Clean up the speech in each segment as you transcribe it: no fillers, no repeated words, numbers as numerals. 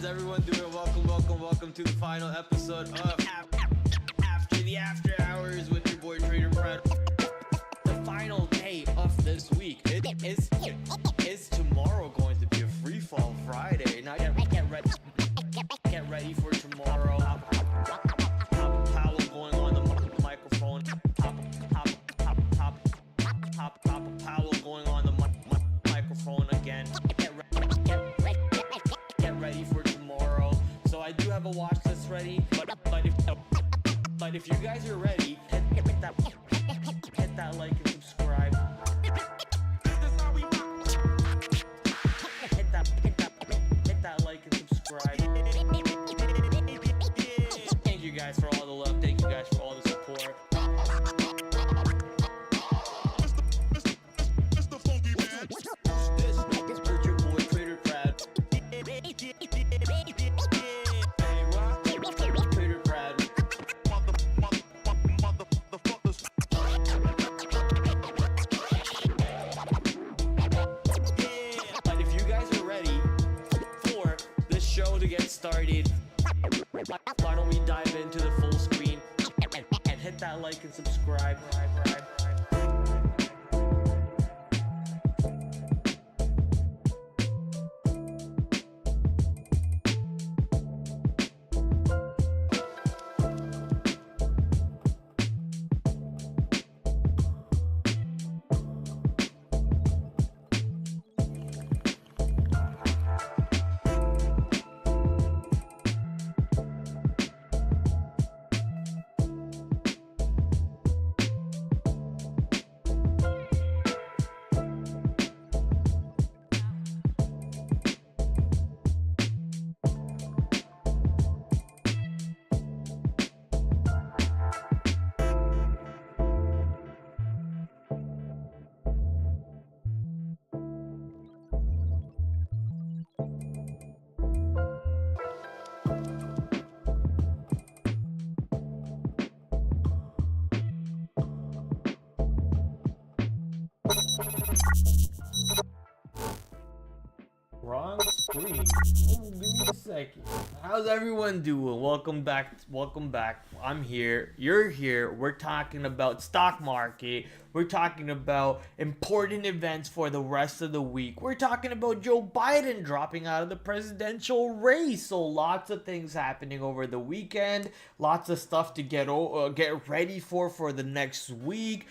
How's everyone doing? Welcome to the final episode of After the After Hours with your boy TraderPrad. The final day of this week is tomorrow going to be a free fall Friday. Now get ready for tomorrow. Powell going on the microphone. Powell going on the microphone again. Get ready for tomorrow. So I do have a watch list ready, but if you guys are ready, hit that like and subscribe. Hit that like and subscribe. Thank you guys for all the love. Thank you guys for all the support. This is your boy TraderPrad. TraderPrad. But if you guys are ready for this show to get started, why don't we dive into the full screen and hit that like and subscribe. Wrong screen. Oh, give me a second. How's everyone doing? Welcome back. I'm here. You're here. We're talking about stock market. We're talking about important events for the rest of the week. We're talking about Joe Biden dropping out of the presidential race. So lots of things happening over the weekend. Lots of stuff to get ready for the next week.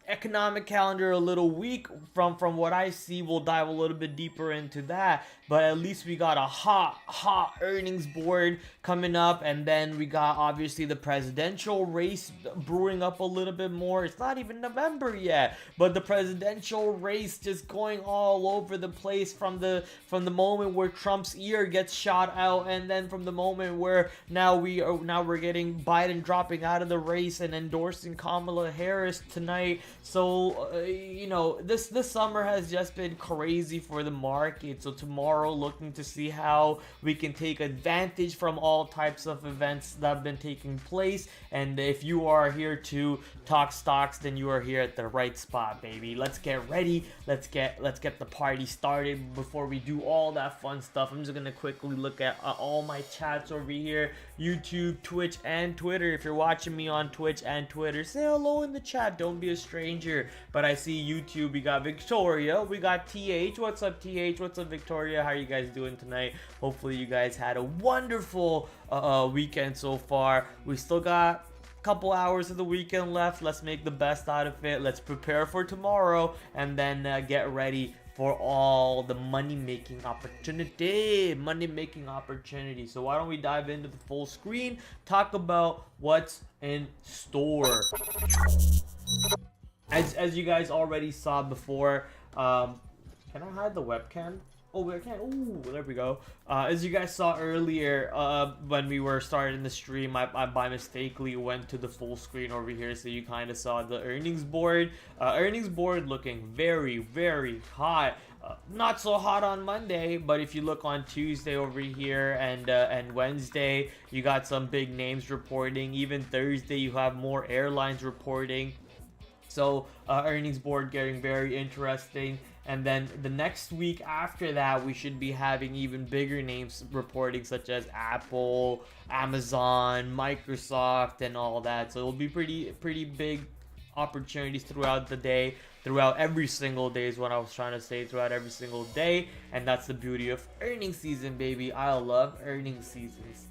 Economic calendar a little weak from what I see. We'll dive a little bit deeper into that, but at least we got a hot earnings board coming up, and then we got obviously the presidential race brewing up a little bit more. It's not even November yet, but the presidential race just going all over the place from the moment where Trump's ear gets shot out, and then from the moment where now we're getting Biden dropping out of the race and endorsing Kamala Harris tonight. So, this summer has just been crazy for the market. So tomorrow, looking to see how we can take advantage from all types of events that have been taking place. And if you are here to talk stocks, then you are here at the right spot, baby. Let's get ready. Let's get the party started. Before we do all that fun stuff, I'm just gonna quickly look at all my chats over here: YouTube, Twitch, and Twitter. If you're watching me on Twitch and Twitter, say hello in the chat. Don't be a stranger. But I see YouTube, we got Victoria, we got TH. What's up, TH? What's up, Victoria? How are you guys doing tonight? Hopefully you guys had a wonderful weekend so far. We still got a couple hours of the weekend left. Let's make the best out of it. Let's prepare for tomorrow, and then get ready for all the money-making opportunity. So why don't we dive into the full screen, talk about what's in store. As you guys already saw before, can I hide the webcam? Oh, I can't. Oh, there we go. As you guys saw earlier, when we were starting the stream, I by mistakenly went to the full screen over here, so you kind of saw the earnings board. Earnings board looking very, very hot. Not so hot on Monday, but if you look on Tuesday over here and Wednesday, you got some big names reporting. Even Thursday, you have more airlines reporting. So earnings board getting very interesting. And then the next week after that, we should be having even bigger names reporting, such as Apple, Amazon, Microsoft, and all that. So it'll be pretty big opportunities throughout the day, throughout every single day is what I was trying to say, throughout every single day. And that's the beauty of earnings season, baby. I love earnings seasons.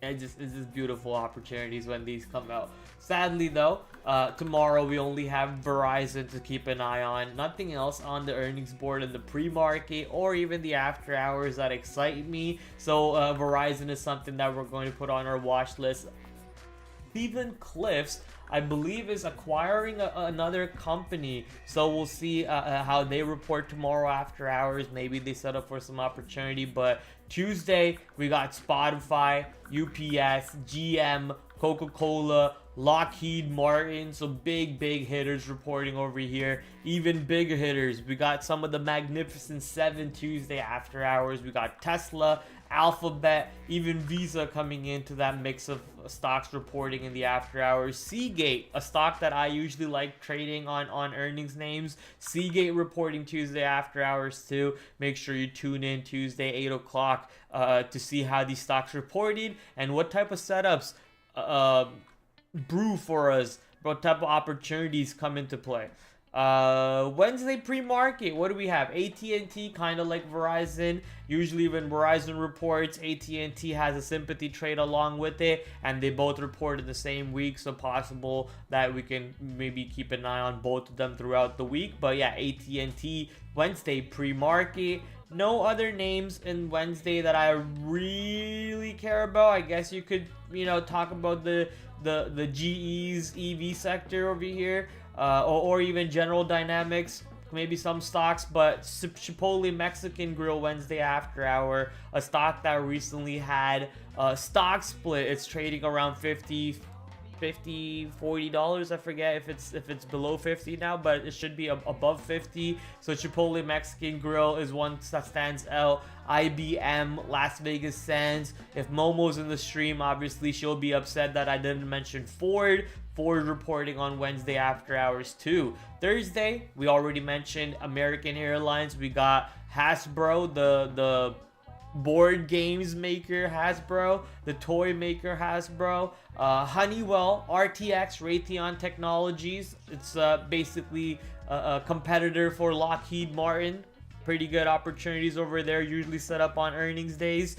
It's just beautiful opportunities when these come out. Sadly though, tomorrow we only have Verizon to keep an eye on. Nothing else on the earnings board in the pre-market or even the after hours that excite me. So Verizon is something that we're going to put on our watch list. Cleveland Cliffs, I believe, is acquiring another company, so we'll see how they report tomorrow after hours. Maybe they set up for some opportunity. But Tuesday we got Spotify, UPS, GM, Coca-Cola, Lockheed Martin, so big hitters reporting over here. Even bigger hitters, we got some of the Magnificent Seven Tuesday after hours. We got Tesla, Alphabet, even Visa coming into that mix of stocks reporting in the after hours. Seagate, a stock that I usually like trading on earnings names. Seagate reporting Tuesday after hours too. Make sure you tune in Tuesday 8 o'clock to see how these stocks reported and what type of setups brew for us, what type of opportunities come into play. Wednesday pre-market, what do we have? AT&T, kind of like Verizon. Usually when Verizon reports, AT&T has a sympathy trade along with it, and they both report in the same week, so possible that we can maybe keep an eye on both of them throughout the week. But yeah, AT&T Wednesday pre-market. No other names in Wednesday that I really care about. I guess you could, talk about the GE's EV sector over here, or even General Dynamics, maybe some stocks. But Chipotle Mexican Grill Wednesday after hour, a stock that recently had a stock split. It's trading around $40. I forget if it's below 50 now, but it should be above 50. So Chipotle Mexican Grill is one that stands out. IBM, Las Vegas Sands. If Momo's in the stream, obviously she'll be upset that I didn't mention Ford reporting on Wednesday after hours too. Thursday, we already mentioned American Airlines. We got Hasbro, the board games maker Hasbro, the toy maker Hasbro, Honeywell, RTX, Raytheon Technologies. It's basically a competitor for Lockheed Martin. Pretty good opportunities over there, usually set up on earnings days.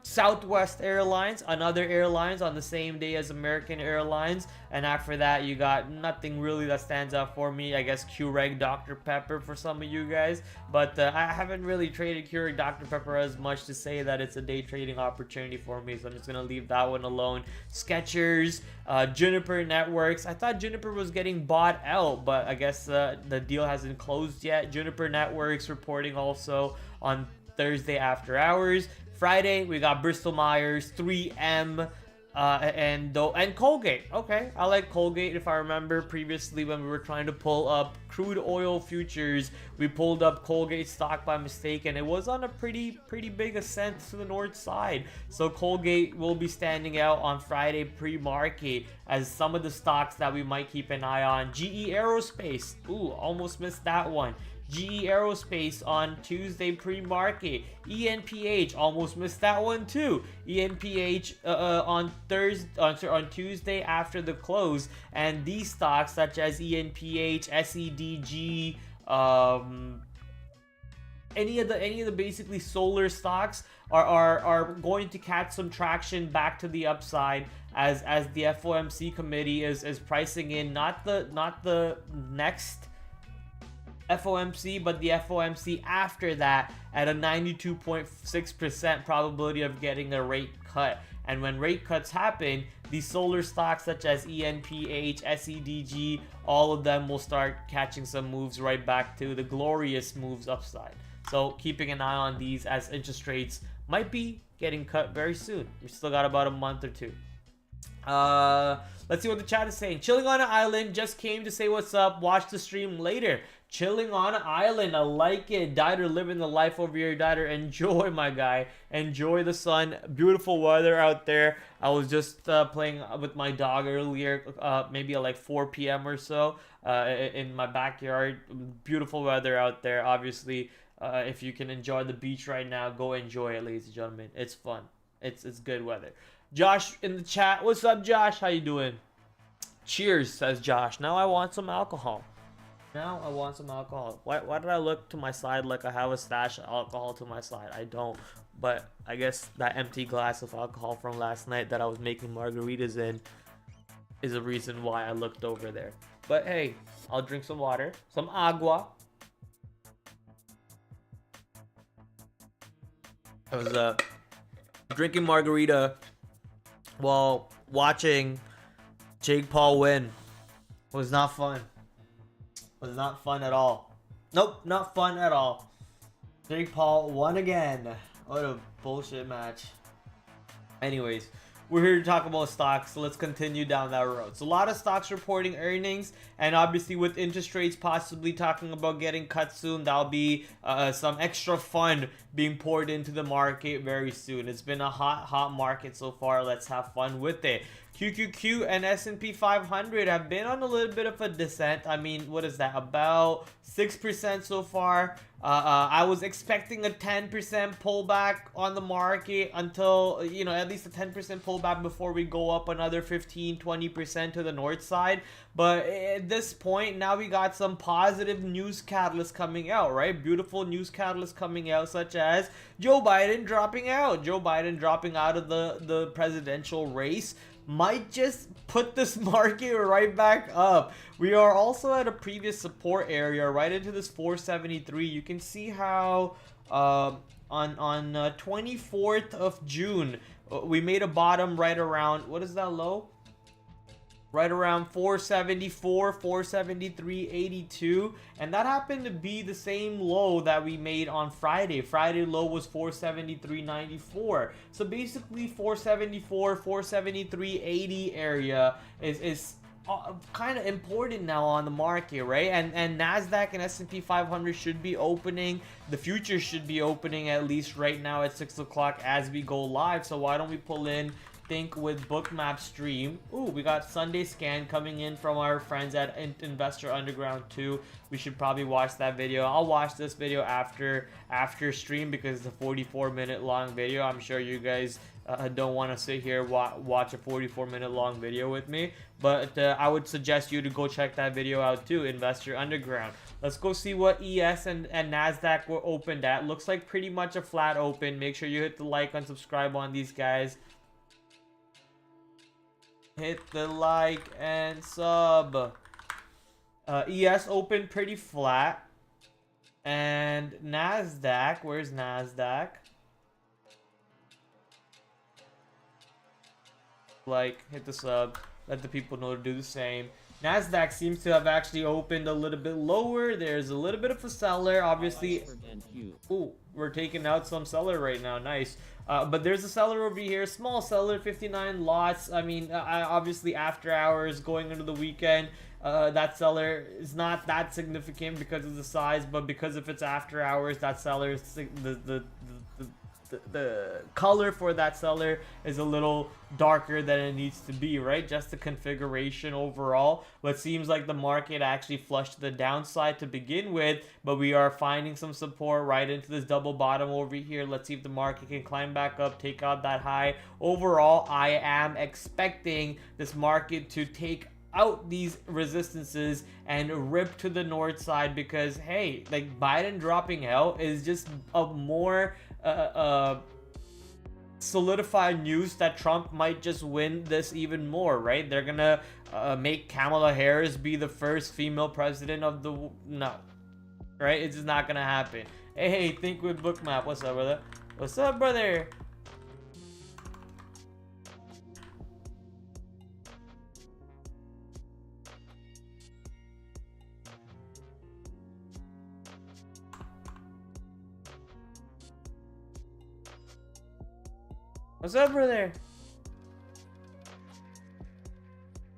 Southwest Airlines, another airlines on the same day as American Airlines. And after that, you got nothing really that stands out for me. I guess Keurig Dr. Pepper for some of you guys. But I haven't really traded Keurig Dr. Pepper as much to say that it's a day trading opportunity for me. So I'm just going to leave that one alone. Skechers, Juniper Networks. I thought Juniper was getting bought out, but I guess the deal hasn't closed yet. Juniper Networks reporting also on Thursday after hours. Friday, we got Bristol Myers, 3M, and Colgate. Okay, I like Colgate. If I remember previously when we were trying to pull up crude oil futures, we pulled up Colgate stock by mistake, and it was on a pretty big ascent to the north side. So Colgate will be standing out on Friday pre-market as some of the stocks that we might keep an eye on. GE Aerospace. Ooh, almost missed that one. GE Aerospace on Tuesday pre-market. ENPH, almost missed that one too. ENPH on Tuesday after the close. And these stocks such as ENPH, SEDG, any of the basically solar stocks are going to catch some traction back to the upside as the FOMC committee is pricing in not the next FOMC, but the FOMC after that at a 92.6% probability of getting a rate cut. And when rate cuts happen, these solar stocks such as ENPH, SEDG, all of them will start catching some moves right back to the glorious moves upside. So keeping an eye on these as interest rates might be getting cut very soon. We still got about a month or two. Let's see what the chat is saying. Chilling on an island, just came to say what's up. Watch the stream later. Chilling on an island. I like it. Dieter living the life over here. Dieter, enjoy, my guy. Enjoy the sun. Beautiful weather out there. I was just playing with my dog earlier, maybe at like 4 p.m. or so, in my backyard. Beautiful weather out there. Obviously, if you can enjoy the beach right now, go enjoy it, ladies and gentlemen. It's fun. It's good weather. Josh in the chat. What's up, Josh? How you doing? Cheers, says Josh. Now I want some alcohol. Now I want some alcohol. Why did I look to my side like I have a stash of alcohol to my side? I don't. But I guess that empty glass of alcohol from last night that I was making margaritas in is a reason why I looked over there. But hey, I'll drink some water. Some agua. I was drinking margarita while watching Jake Paul win. It was not fun. Was not fun at all. Nope, not fun at all. Jake Paul won again. What a bullshit match. Anyways, we're here to talk about stocks, so let's continue down that road. So a lot of stocks reporting earnings, and obviously with interest rates possibly talking about getting cut soon, that'll be some extra fun being poured into the market very soon. It's been a hot market so far. Let's have fun with it. QQQ and S&P 500 have been on a little bit of a descent. I mean, what is that? About 6% so far. I was expecting a 10% pullback on the market until, you know, at least a 10% pullback before we go up another 15-20% to the north side. But at this point, now we got some positive news catalysts coming out, right? Beautiful news catalysts coming out, such as Joe Biden dropping out. Joe Biden dropping out of the presidential race might just put this market right back up. We are also at a previous support area right into this 473. You can see how on 24th of June we made a bottom right around, what is that low? Right around 474, 473.82, and that happened to be the same low that we made on Friday. Friday low was 473.94. So basically 474, 473.80 area is kind of important now on the market, right? And Nasdaq and S&P 500 should be opening. The futures should be opening at least right now at 6 o'clock as we go live. So why don't we pull in Think with Bookmap stream? Ooh, we got Sunday Scan coming in from our friends at Investor Underground 2. We should probably watch that video. I'll watch this video after stream because it's a 44-minute long video. I'm sure you guys don't want to sit here watch a 44-minute long video with me, but I would suggest you to go check that video out too, Investor Underground. Let's go see what ES and Nasdaq were opened at. Looks like pretty much a flat open. Make sure you hit the like and subscribe on these guys. Hit the like and sub. ES opened pretty flat. And Nasdaq, where's Nasdaq? Like, hit the sub. Let the people know to do the same. Nasdaq seems to have actually opened a little bit lower. There's a little bit of a seller, obviously. Ooh, we're taking out some seller right now. Nice. But there's a seller over here, small seller, 59 lots. I mean, obviously after hours going into the weekend, that seller is not that significant because of the size, but because if it's after hours, that seller is the color for that seller is a little darker than it needs to be, right? Just the configuration overall. But seems like the market actually flushed to the downside to begin with, but we are finding some support right into this double bottom over here. Let's see if the market can climb back up, take out that high. Overall, I am expecting this market to take out these resistances and rip to the north side because, hey, like Biden dropping out is just a more solidified news that Trump might just win this even more, right? They're gonna make Kamala Harris be the first female president of the no, right? It's just not gonna happen. Hey, Think with Bookmap. What's up, brother? What's up, brother? What's up, brother?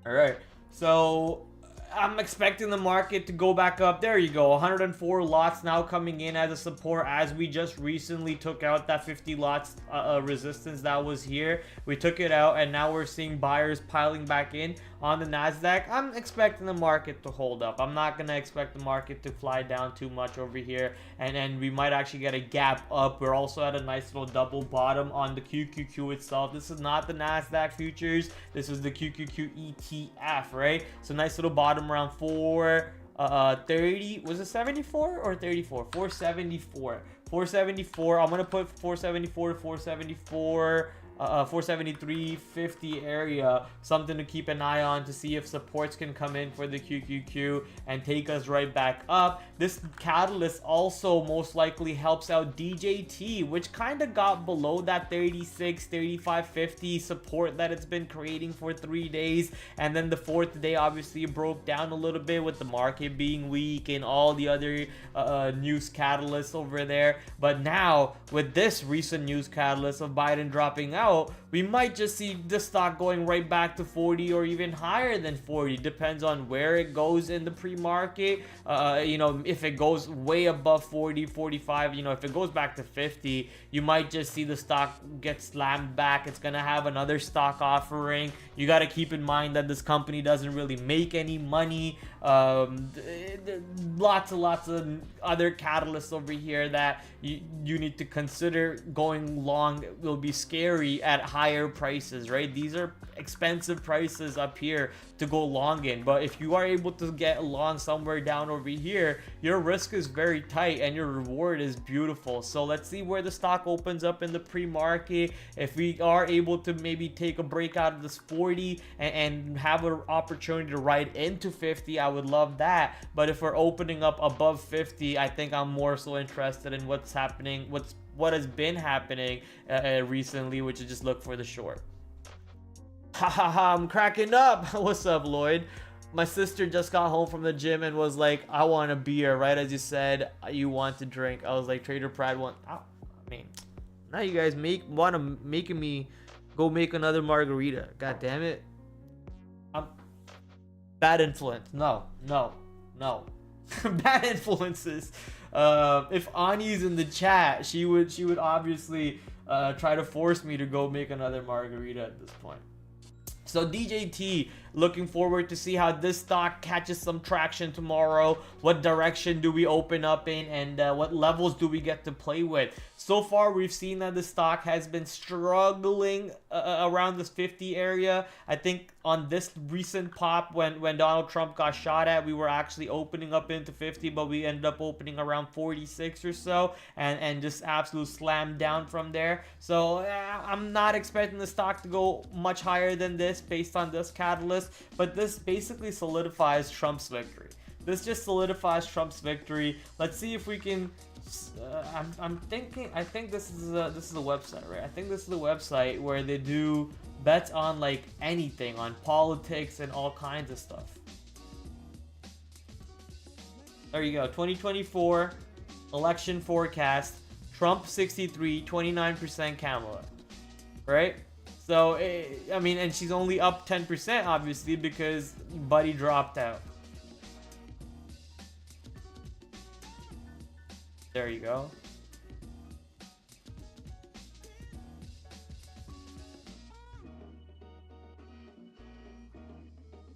All right. So I'm expecting the market to go back up. There you go. 104 lots now coming in as a support, as we just recently took out that 50 lots resistance that was here. We took it out, and now we're seeing buyers piling back in on the Nasdaq. I'm expecting the market to hold up. I'm not gonna expect the market to fly down too much over here, and then we might actually get a gap up. We're also at a nice little double bottom on the QQQ itself. This is not the Nasdaq futures. This is the QQQ ETF, right? So nice little bottom around 430. Was it 74 or 34? 474. 474. I'm gonna put 474 to 474. 473.50 area, something to keep an eye on to see if supports can come in for the QQQ and take us right back up. This catalyst also most likely helps out DJT, which kind of got below that 36, 35.50 support that it's been creating for 3 days, and then the fourth day obviously broke down a little bit with the market being weak and all the other news catalysts over there. But now with this recent news catalyst of Biden dropping out, we might just see the stock going right back to 40 or even higher than 40. Depends on where it goes in the pre-market. You know, if it goes way above 40, 45, you know, if it goes back to 50, you might just see the stock get slammed back. It's gonna have another stock offering. You got to keep in mind that this company doesn't really make any money. Lots of other catalysts over here that you need to consider. Going long will be scary at higher prices, right? These are expensive prices up here to go long in, but if you are able to get long somewhere down over here, your risk is very tight and your reward is beautiful. So let's see where the stock opens up in the pre-market. If we are able to maybe take a break out of this 40 and have an opportunity to ride into 50, I would love that. But if we're opening up above 50, I think I'm more so interested in what's happening, what has been happening recently, which is just look for the short. Hahaha, I'm cracking up. What's up, Lloyd? My sister just got home from the gym and was like, I want a beer, right as you said you want to drink. I was like, TraderPrad want. I mean, now you guys making me go make another margarita. God damn it. Bad influence. No. Bad influences. If Ani's in the chat, she would obviously try to force me to go make another margarita at this point. So DJT, looking forward to see how this stock catches some traction tomorrow. What direction do we open up in, and what levels do we get to play with? So far, we've seen that the stock has been struggling around this 50 area. I think on this recent pop, when Donald Trump got shot at, we were actually opening up into 50, but we ended up opening around 46 or so, and just absolute slam down from there. So I'm not expecting the stock to go much higher than this based on this catalyst, but this basically solidifies Trump's victory. This just solidifies Trump's victory. Let's see if we can. I think this is a website, right? I think this is the website where they do bets on like anything, on politics and all kinds of stuff. There you go. 2024 election forecast. Trump 63, 29% Kamala. Right? So, I mean, and she's only up 10% obviously because Buddy dropped out. There you go.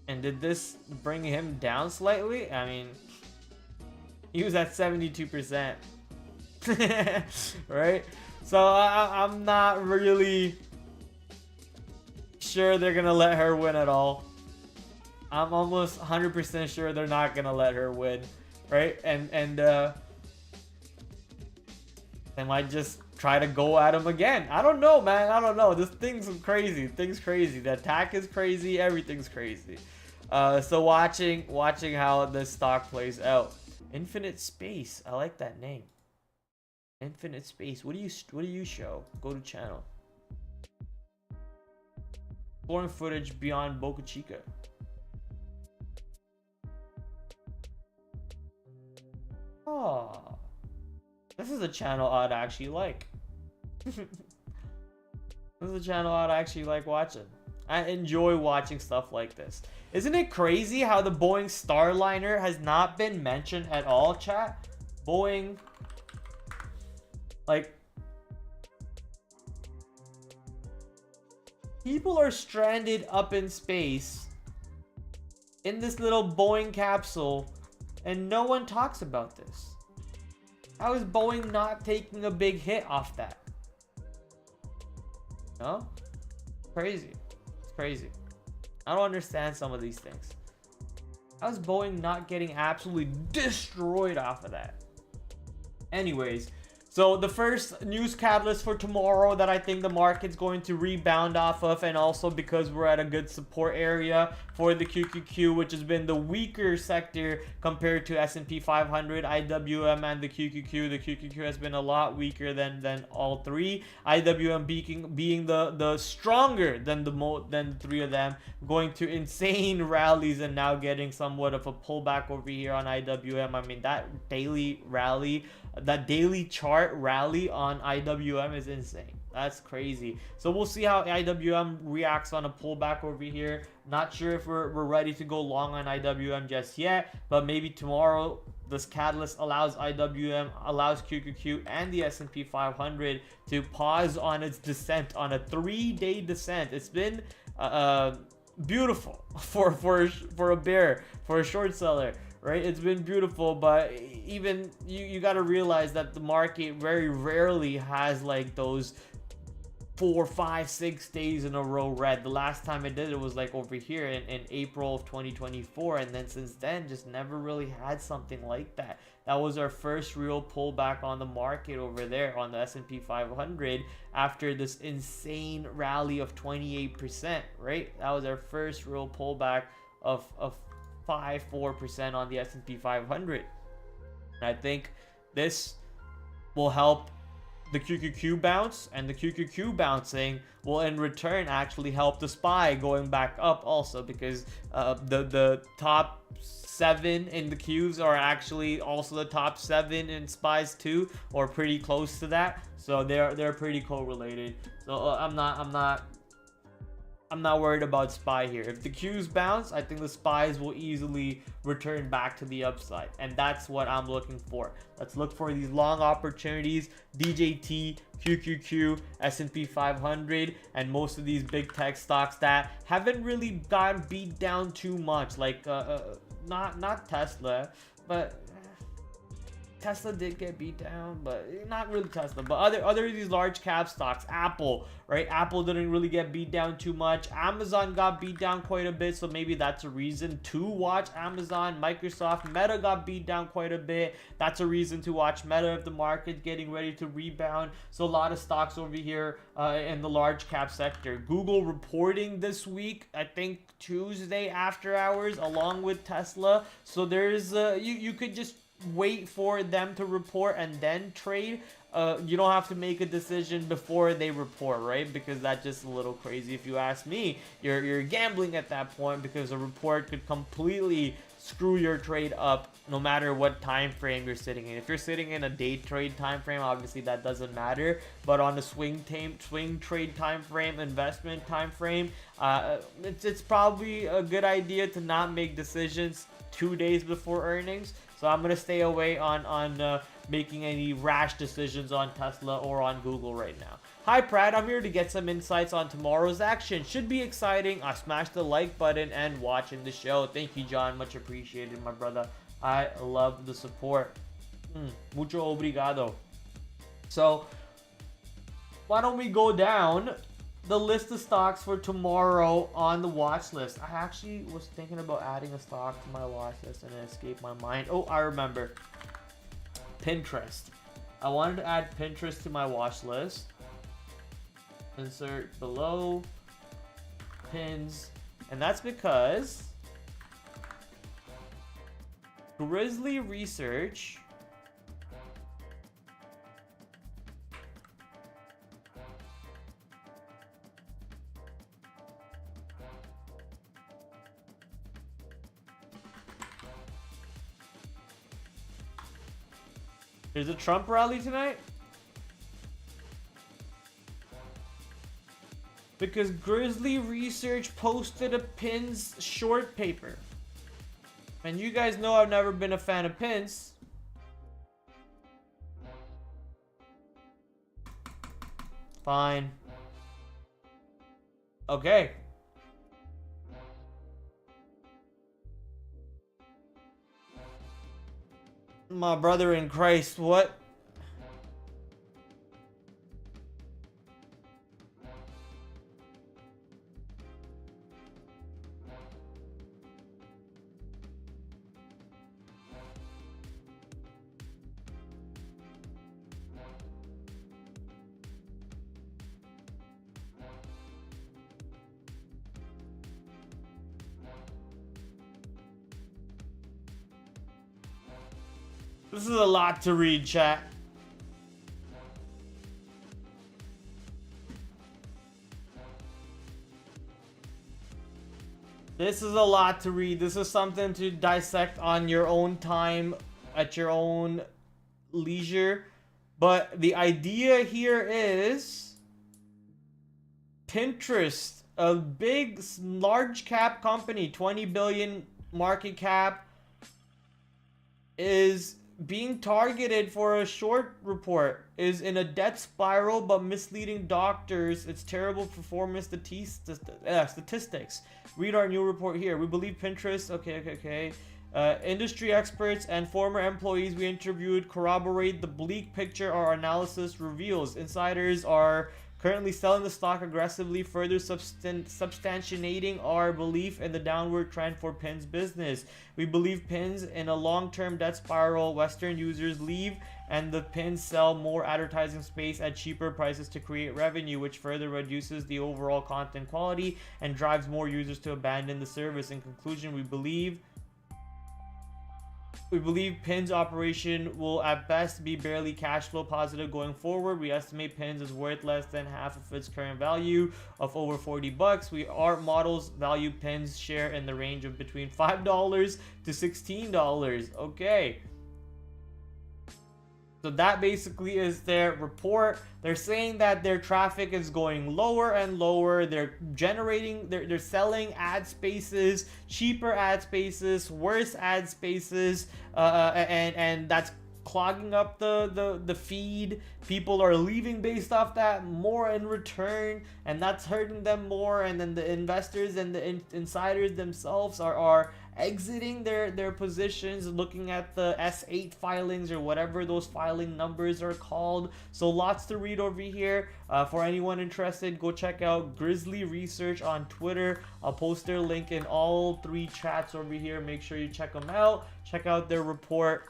And did this bring him down slightly? I mean, he was at 72%. Right? So I'm not really sure they're gonna let her win at all. I'm almost 100% sure they're not gonna let her win. Right? And they might just try to go at him again. I don't know, man. I don't know. This thing's crazy. Thing's crazy. The attack is crazy. Everything's crazy. So watching how this stock plays out. Infinite Space. I like that name. Infinite Space. What do you show? Go to channel. Exploring footage beyond Boca Chica. Oh. This is a channel I'd actually like. This is a channel I'd actually like watching. I enjoy watching stuff like this. Isn't it crazy how the Boeing Starliner has not been mentioned at all, chat? Boeing, like, people are stranded up in space in this little Boeing capsule, and no one talks about this. How is Boeing not taking a big hit off that? No? Crazy. It's crazy. I don't understand some of these things. How's Boeing not getting absolutely destroyed off of that? Anyways, so the first news catalyst for tomorrow that I think the market's going to rebound off of, and also because we're at a good support area for the QQQ, which has been the weaker sector compared to S&P 500, IWM, and the QQQ. The QQQ has been a lot weaker than all three. IWM being the stronger than the three of them, going to insane rallies and now getting somewhat of a pullback over here on IWM. I mean, that daily rally, that daily chart rally on IWM is insane. That's crazy. So we'll see how IWM reacts on a pullback over here. Not sure if we're ready to go long on IWM just yet, but maybe tomorrow this catalyst allows IWM, allows QQQ and the S&P 500 to pause on its descent, on a 3-day descent. It's been beautiful for a bear, for a short seller. Right, it's been beautiful, but even you got to realize that the market very rarely has like those 4, 5, 6 days in a row red. The last time it did it was like over here in April of 2024, and then since then just never really had something like that. That was our first real pullback on the market over there on the S&P 500 after this insane rally of 28%, right? That was our first real pullback of 4% on the S&P 500. And I think this will help the QQQ bounce, and the QQQ bouncing will in return actually help the SPY going back up also, because the top 7 in the Qs are actually also the top 7 in SPYs too, or pretty close to that. So they're pretty correlated. So I'm not worried about SPY here. If the Qs bounce, I think the SPYs will easily return back to the upside, and that's what I'm looking for. Let's look for these long opportunities: DJT, QQQ, S&P 500, and most of these big tech stocks that haven't really gotten beat down too much, like not Tesla, but Tesla did get beat down, but not really Tesla, but other of these large cap stocks. Apple, right? Apple didn't really get beat down too much. Amazon got beat down quite a bit, so maybe that's a reason to watch Amazon. Microsoft, Meta got beat down quite a bit. That's a reason to watch Meta if the market getting ready to rebound. So a lot of stocks over here in the large cap sector. Google reporting this week, I think Tuesday after hours, along with Tesla. So there's you could just wait for them to report and then trade. You don't have to make a decision before they report, right? Because that's just a little crazy if you ask me. You're gambling at that point, because a report could completely screw your trade up no matter what time frame you're sitting in. If you're sitting in a day trade time frame, obviously that doesn't matter, but on a swing trade time frame, investment time frame, it's probably a good idea to not make decisions 2 days before earnings. So I'm gonna stay away on making any rash decisions on Tesla or on Google right now. Hi Prad, I'm here to get some insights on tomorrow's action. Should be exciting. Smash the like button and watching the show. Thank you, John. Much appreciated, my brother. I love the support. Mucho obrigado. So why don't we go down the list of stocks for tomorrow on the watch list. I actually was thinking about adding a stock to my watch list and it escaped my mind. Oh, I remember. Pinterest. I wanted to add Pinterest to my watch list. Insert below. Pins. And that's because Grizzly Research There's a Trump rally tonight? Because Grizzly Research posted a pins short paper. And you guys know I've never been a fan of pins. Fine. Okay. My brother in Christ, what? This is a lot to read, chat. This is a lot to read. This is something to dissect on your own time, at your own leisure. But the idea here is Pinterest, a big, large cap company, 20 billion market cap, is being targeted for a short report, is in a debt spiral but misleading doctors. It's terrible performance statistics. Read our new report here. We believe Pinterest, okay. Industry experts and former employees we interviewed corroborate the bleak picture our analysis reveals. Insiders are currently selling the stock aggressively, further substantiating our belief in the downward trend for Pins business. We believe Pins in a long-term debt spiral. Western users leave and the Pins sell more advertising space at cheaper prices to create revenue, which further reduces the overall content quality and drives more users to abandon the service. In conclusion, we believe Pins operation will at best be barely cash flow positive going forward. We estimate Pins is worth less than half of its current value of over $40. Our models value Pins share in the range of between $5 to $16. Okay. So that basically is their report. They're saying that their traffic is going lower and lower. They're selling ad spaces, cheaper ad spaces, worse ad spaces, and that's clogging up the feed. People are leaving based off that, more in return, and that's hurting them more. And then the investors and the insiders themselves are exiting their positions, looking at the S8 filings or whatever those filing numbers are called. So lots to read over here. For anyone interested, go check out Grizzly Research on Twitter. I'll post their link in all 3 chats over here. Make sure you check them out. Check out their report.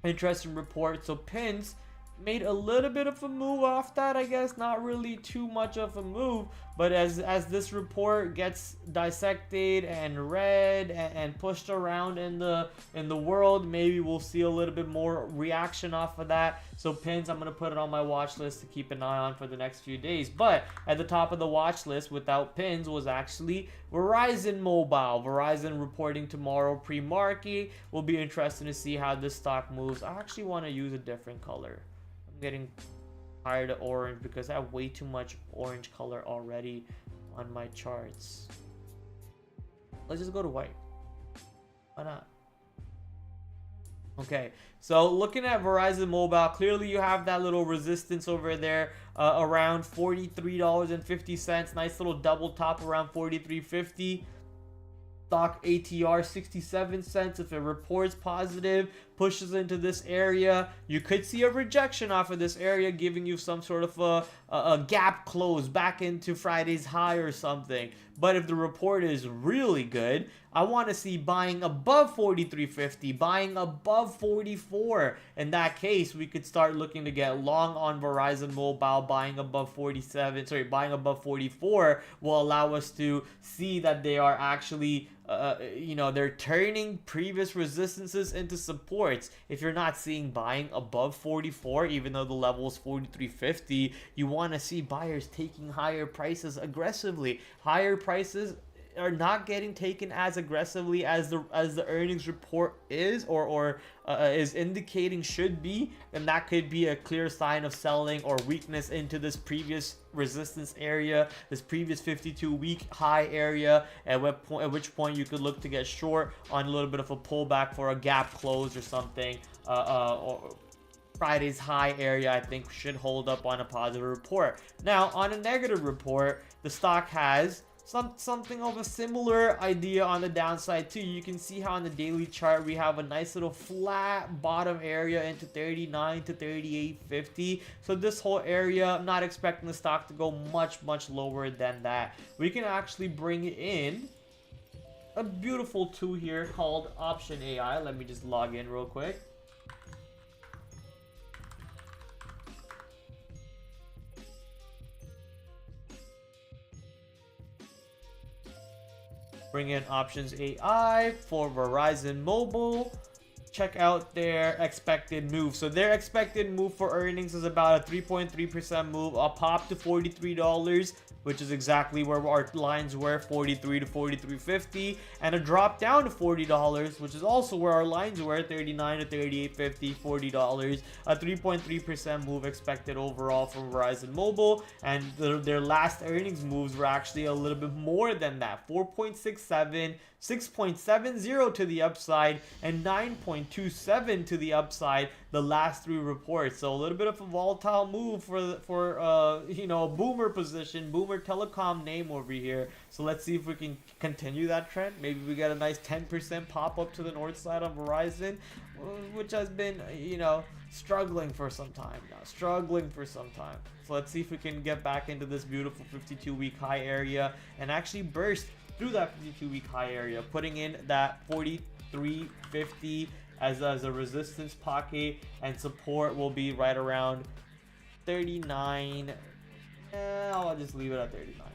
Interesting report. So Pins made a little bit of a move off that, I guess. Not really too much of a move, but as this report gets dissected and read and pushed around in the world, maybe we'll see a little bit more reaction off of that. So Pins, I'm gonna put it on my watch list to keep an eye on for the next few days. But at the top of the watch list without Pins was actually Verizon Mobile. Verizon reporting tomorrow pre-market. Will be interesting to see how this stock moves. I actually want to use a different color. Getting tired of orange because I have way too much orange color already on my charts. Let's just go to white. Why not? Okay, so looking at Verizon Mobile, clearly you have that little resistance over there around $43.50. Nice little double top around $43.50. Stock ATR 67 cents. If it reports positive, pushes into this area, you could see a rejection off of this area, giving you some sort of a gap close back into Friday's high or something. But if the report is really good, I want to see buying above 43.50, buying above 44. In that case, we could start looking to get long on Verizon Mobile. Buying above 47, sorry, buying above 44 will allow us to see that they are actually they're turning previous resistances into supports. If you're not seeing buying above 44, even though the level is 43.50, you want to see buyers taking higher prices aggressively. Higher prices are not getting taken as aggressively as the earnings report is, or is indicating should be, then that could be a clear sign of selling or weakness into this previous resistance area, this previous 52-week high area, at which point you could look to get short on a little bit of a pullback for a gap close or something. Or Friday's high area, I think, should hold up on a positive report. Now, on a negative report, the stock has something of a similar idea on the downside too. You can see how on the daily chart we have a nice little flat bottom area into 39 to 38.50. So this whole area, I'm not expecting the stock to go much lower than that. We can actually bring in a beautiful tool here called Option AI. Let me just log in real quick. Bring in Options AI for Verizon Mobile. Check out their expected move. So their expected move for earnings is about a 3.3% move, a pop to $43, which is exactly where our lines were, 43 to 43.50, and a drop down to $40, which is also where our lines were, 39 to 38.50, $40. A 3.3% move expected overall from Verizon Mobile, and their last earnings moves were actually a little bit more than that, 4.67, 6.70 to the upside, and 9.27 to the upside the last three reports. So a little bit of a volatile move for you know, a boomer position, boomer telecom name over here. So let's see if we can continue that trend. Maybe we get a nice 10% pop up to the north side on Verizon, which has been, you know, struggling for some time now, So let's see if we can get back into this beautiful 52-week high area and actually burst through that 52-week high area, putting in that 43.50 as a resistance pocket, and support will be right around 39. I'll just leave it at 39.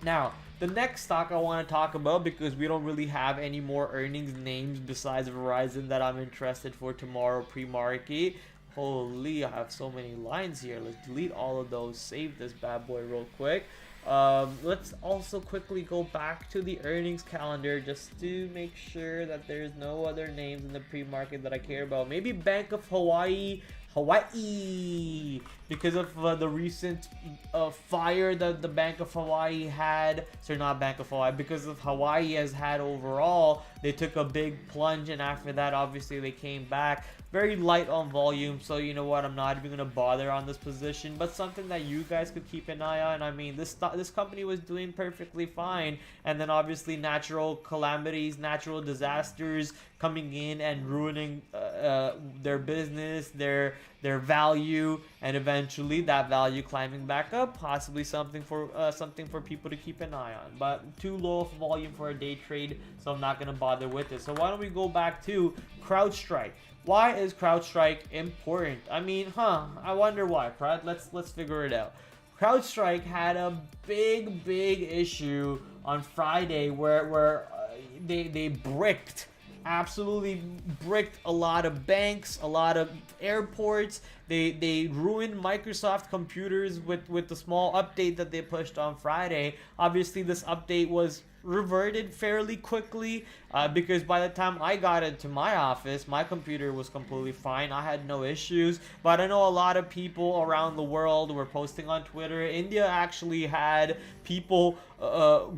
Now, the next stock I want to talk about, because we don't really have any more earnings names besides Verizon that I'm interested for tomorrow pre-market. Holy, I have so many lines here. Let's delete all of those, save this bad boy real quick. Let's also quickly go back to the earnings calendar just to make sure that there's no other names in the pre-market that I care about. Maybe Bank of Hawaii, because of the recent fire that the Bank of Hawaii had. Sorry, not Bank of Hawaii, because of Hawaii has had overall. They took a big plunge, and after that, obviously, they came back. Very light on volume, so you know what, I'm not even gonna bother on this position, but something that you guys could keep an eye on. I mean, this company was doing perfectly fine, and then obviously natural calamities, natural disasters coming in and ruining their business, their value, and eventually that value climbing back up, possibly something for people to keep an eye on. But too low of volume for a day trade, so I'm not gonna bother with it. So why don't we go back to CrowdStrike? Why is CrowdStrike important? I mean, I wonder why, Prad. Let's figure it out. CrowdStrike had a big issue on Friday where they absolutely bricked a lot of banks, a lot of airports. They ruined Microsoft computers with the small update that they pushed on Friday. Obviously, this update was reverted fairly quickly because by the time I got into my office, my computer was completely fine. I had no issues, but I know a lot of people around the world were posting on Twitter. India actually had people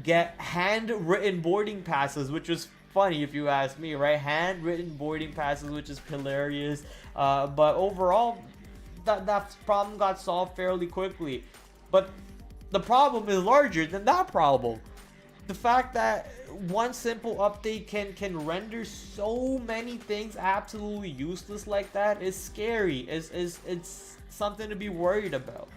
get handwritten boarding passes, which was funny if you ask me, right? Handwritten boarding passes, which is hilarious. But overall, that problem got solved fairly quickly. But the problem is larger than that problem. The fact that one simple update can render so many things absolutely useless like that is scary. It's something to be worried about.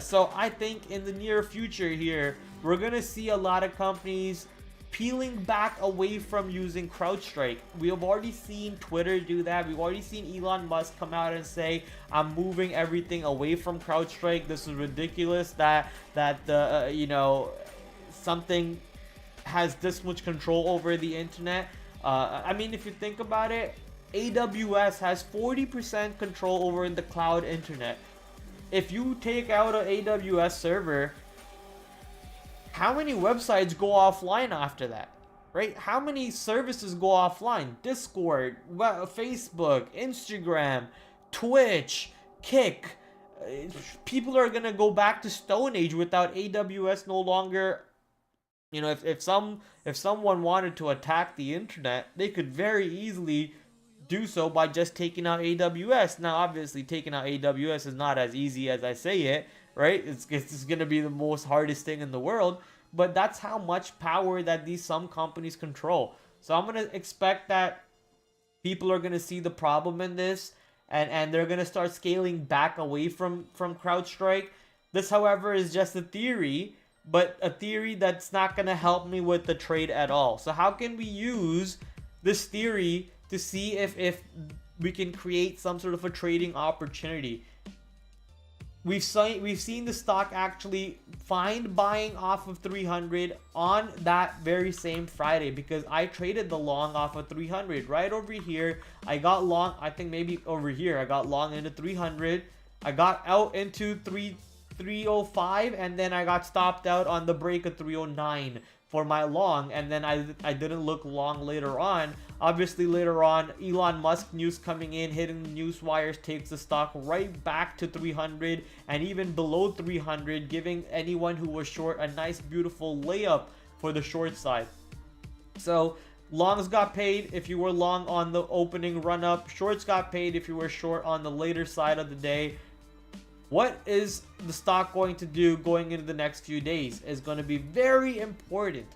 So I think in the near future here, we're gonna see a lot of companies peeling back away from using CrowdStrike. We have already seen Twitter do that. We've already seen Elon Musk come out and say, I'm moving everything away from CrowdStrike. This is ridiculous that you know, something has this much control over the internet. I mean, if you think about it, AWS has 40% control over the cloud internet. If you take out an AWS server, how many websites go offline after that? Right? How many services go offline? Discord, Facebook, Instagram, Twitch, Kick. People are gonna go back to Stone Age without AWS no longer. You know, if someone wanted to attack the internet, they could very easily do so by just taking out AWS. Now, obviously, taking out AWS is not as easy as I say it, right? It's gonna be the most hardest thing in the world, but that's how much power that some companies control. So I'm gonna expect that people are gonna see the problem in this, and they're gonna start scaling back away from CrowdStrike. This, however, is just a theory, but a theory that's not going to help me with the trade at all. So how can we use this theory to see if we can create some sort of a trading opportunity? We've seen the stock actually find buying off of 300 on that very same Friday, because I traded the long off of 300 right over here. I got long, I think maybe over here, I got long into 300. I got out into 305, and then I got stopped out on the break of 309 for my long, and then I didn't look long later on. Obviously later on, Elon Musk news coming in, hitting the news wires, takes the stock right back to 300 and even below 300, giving anyone who was short a nice beautiful layup for the short side. So longs got paid if you were long on the opening run up, shorts got paid if you were short on the later side of the day. What is the stock going to do going into the next few days is going to be very important.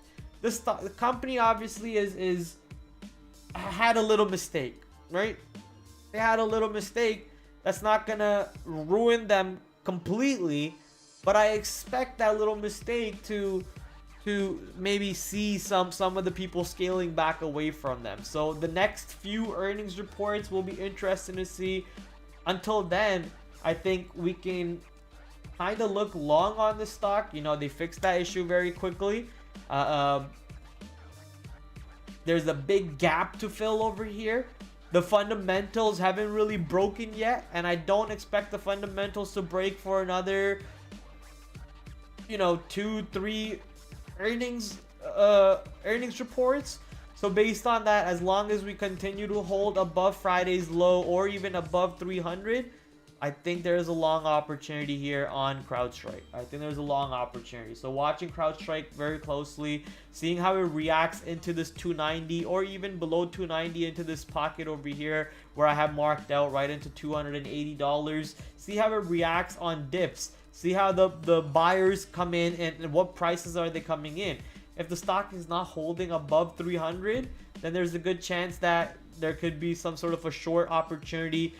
The company obviously is had a little mistake, right? They had a little mistake. That's not going to ruin them completely, but I expect that little mistake to maybe see some of the people scaling back away from them. So the next few earnings reports will be interesting to see. Until then, I think we can kind of look long on the stock. You know, they fixed that issue very quickly. There's a big gap to fill over here. The fundamentals haven't really broken yet, and I don't expect the fundamentals to break for another, 2-3 earnings reports. So based on that, as long as we continue to hold above Friday's low or even above 300, I think there's a long opportunity here on CrowdStrike. I think there's a long opportunity. So watching CrowdStrike very closely, seeing how it reacts into this 290 or even below 290 into this pocket over here where I have marked out right into $280. See how it reacts on dips. See how the buyers come in and what prices are they coming in. If the stock is not holding above 300, then there's a good chance that there could be some sort of a short opportunity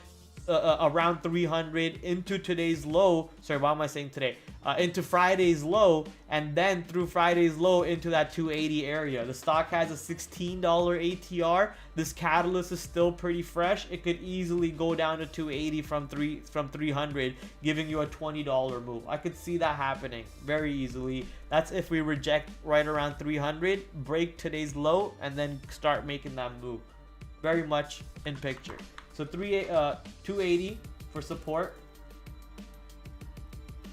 around 300 into today's low. Sorry, why am I saying today? Into Friday's low, and then through Friday's low into that 280 area. The stock has a $16 ATR. This catalyst is still pretty fresh. It could easily go down to 280 from 300, giving you a $20 move. I could see that happening very easily. That's if we reject right around 300, break today's low, and then start making that move. Very much in picture. So 280 for support.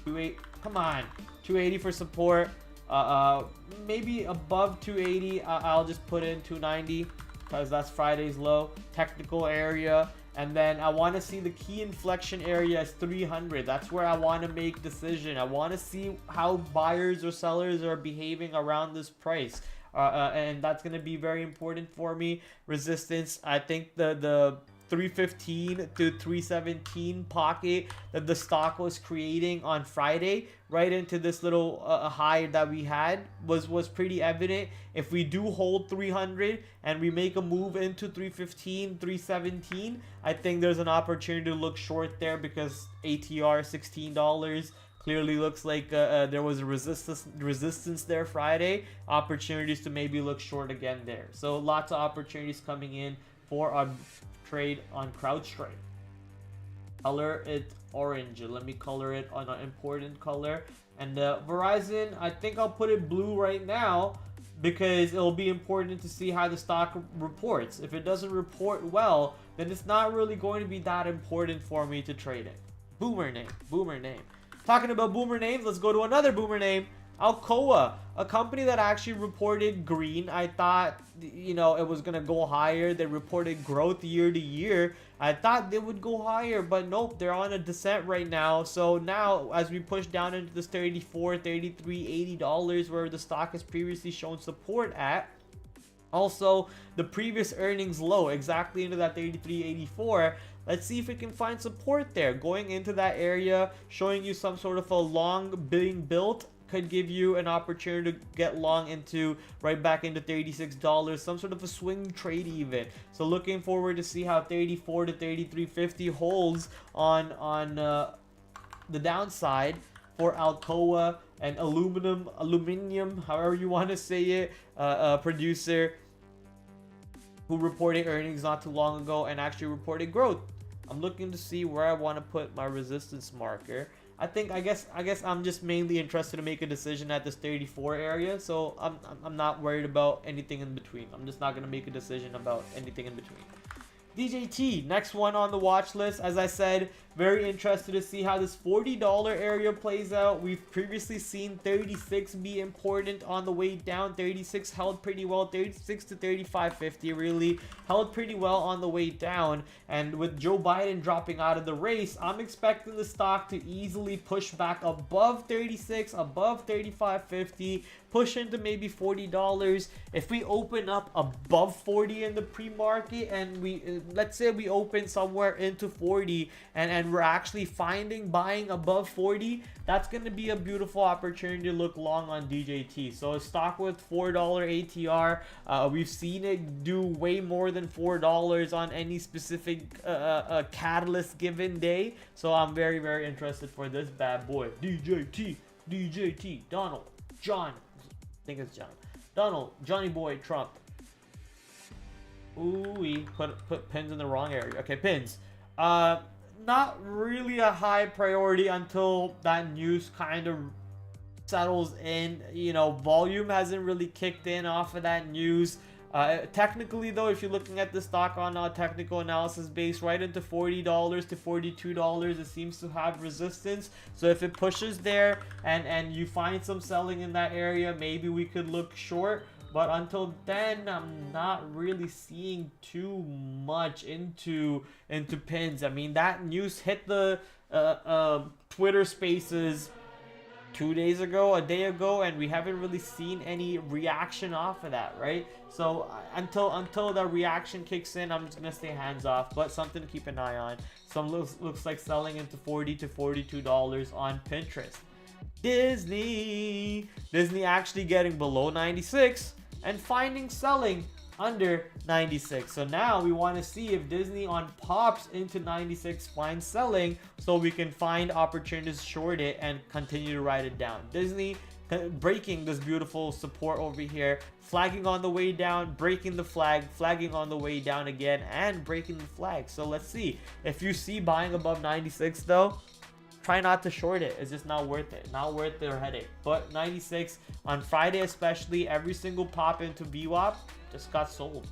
280 for support. Maybe above 280. I'll just put in 290 because that's Friday's low. Technical area, and then I want to see the key inflection area as 300. That's where I want to make decision. I want to see how buyers or sellers are behaving around this price. And that's going to be very important for me. Resistance, I think the 315 to 317 pocket that the stock was creating on Friday right into this little high that we had was pretty evident. If we do hold 300 and we make a move into 315, 317, I think there's an opportunity to look short there because ATR $16 clearly looks like there was a resistance there Friday. Opportunities to maybe look short again there. So lots of opportunities coming in for our trade on CrowdStrike. Color it orange. Let me color it on an important color. And Verizon, I think I'll put it blue right now because it'll be important to see how the stock reports. If it doesn't report well, then it's not really going to be that important for me to trade it. Boomer name. Talking about boomer names, let's go to another boomer name. Alcoa, a company that actually reported green. I thought, you know, it was gonna go higher. They reported growth year to year. I thought they would go higher, but nope, they're on a descent right now. So now, as we push down into this 34, 33, $80 where the stock has previously shown support at. Also, the previous earnings low, exactly into that 33.84. Let's see if we can find support there. Going into that area, showing you some sort of a long being built, could give you an opportunity to get long into right back into $36, some sort of a swing trade even. So looking forward to see how 34 to 33.50 holds on the downside for Alcoa, and aluminium, however you want to say it, producer who reported earnings not too long ago and actually reported growth. I'm looking to see where I want to put my resistance marker. I guess I'm just mainly interested to make a decision at this 34 area, so I'm not worried about anything in between. I'm just not gonna make a decision about anything in between. DJT, next one on the watch list. As I said, very interested to see how this $40 area plays out. We've previously seen 36 be important on the way down. 36 held pretty well. 36 to 35.50 really held pretty well on the way down. And with Joe Biden dropping out of the race, I'm expecting the stock to easily push back above 36, above 35.50, push into maybe $40. If we open up above 40 in the pre-market, and we let's say we open somewhere into 40 and we're actually buying above 40, that's going to be a beautiful opportunity to look long on DJT. So a stock with $4 ATR, we've seen it do way more than $4 on any specific catalyst given day. So I'm very, very interested for this bad boy. DJT, Donald, John, I think it's John. Donald, Johnny Boy, Trump. Ooh, we put pins in the wrong area. Okay, pins. Not really a high priority until that news kind of settles in. You know, volume hasn't really kicked in off of that news. Technically though, if you're looking at the stock on a technical analysis base, right into $40 to $42, it seems to have resistance. So if it pushes there and you find some selling in that area, maybe we could look short. But until then, I'm not really seeing too much into pins. I mean, that news hit the Twitter Spaces 2 days ago, a day ago, and we haven't really seen any reaction off of that, right? So until the reaction kicks in, I'm just gonna stay hands off. But something to keep an eye on. Some looks like selling into $40 to $42 on Pinterest. Disney actually getting below 96 and finding selling under 96. So now we want to see if Disney on pops into 96 finds selling, so we can find opportunities to short it and continue to ride it down. Disney breaking this beautiful support over here, flagging on the way down, breaking the flag, flagging on the way down again, and breaking the flag. So let's see. If you see buying above 96 though, try not to short it. It's just not worth it. Not worth their headache. But 96 on Friday especially, every single pop into VWAP just got sold.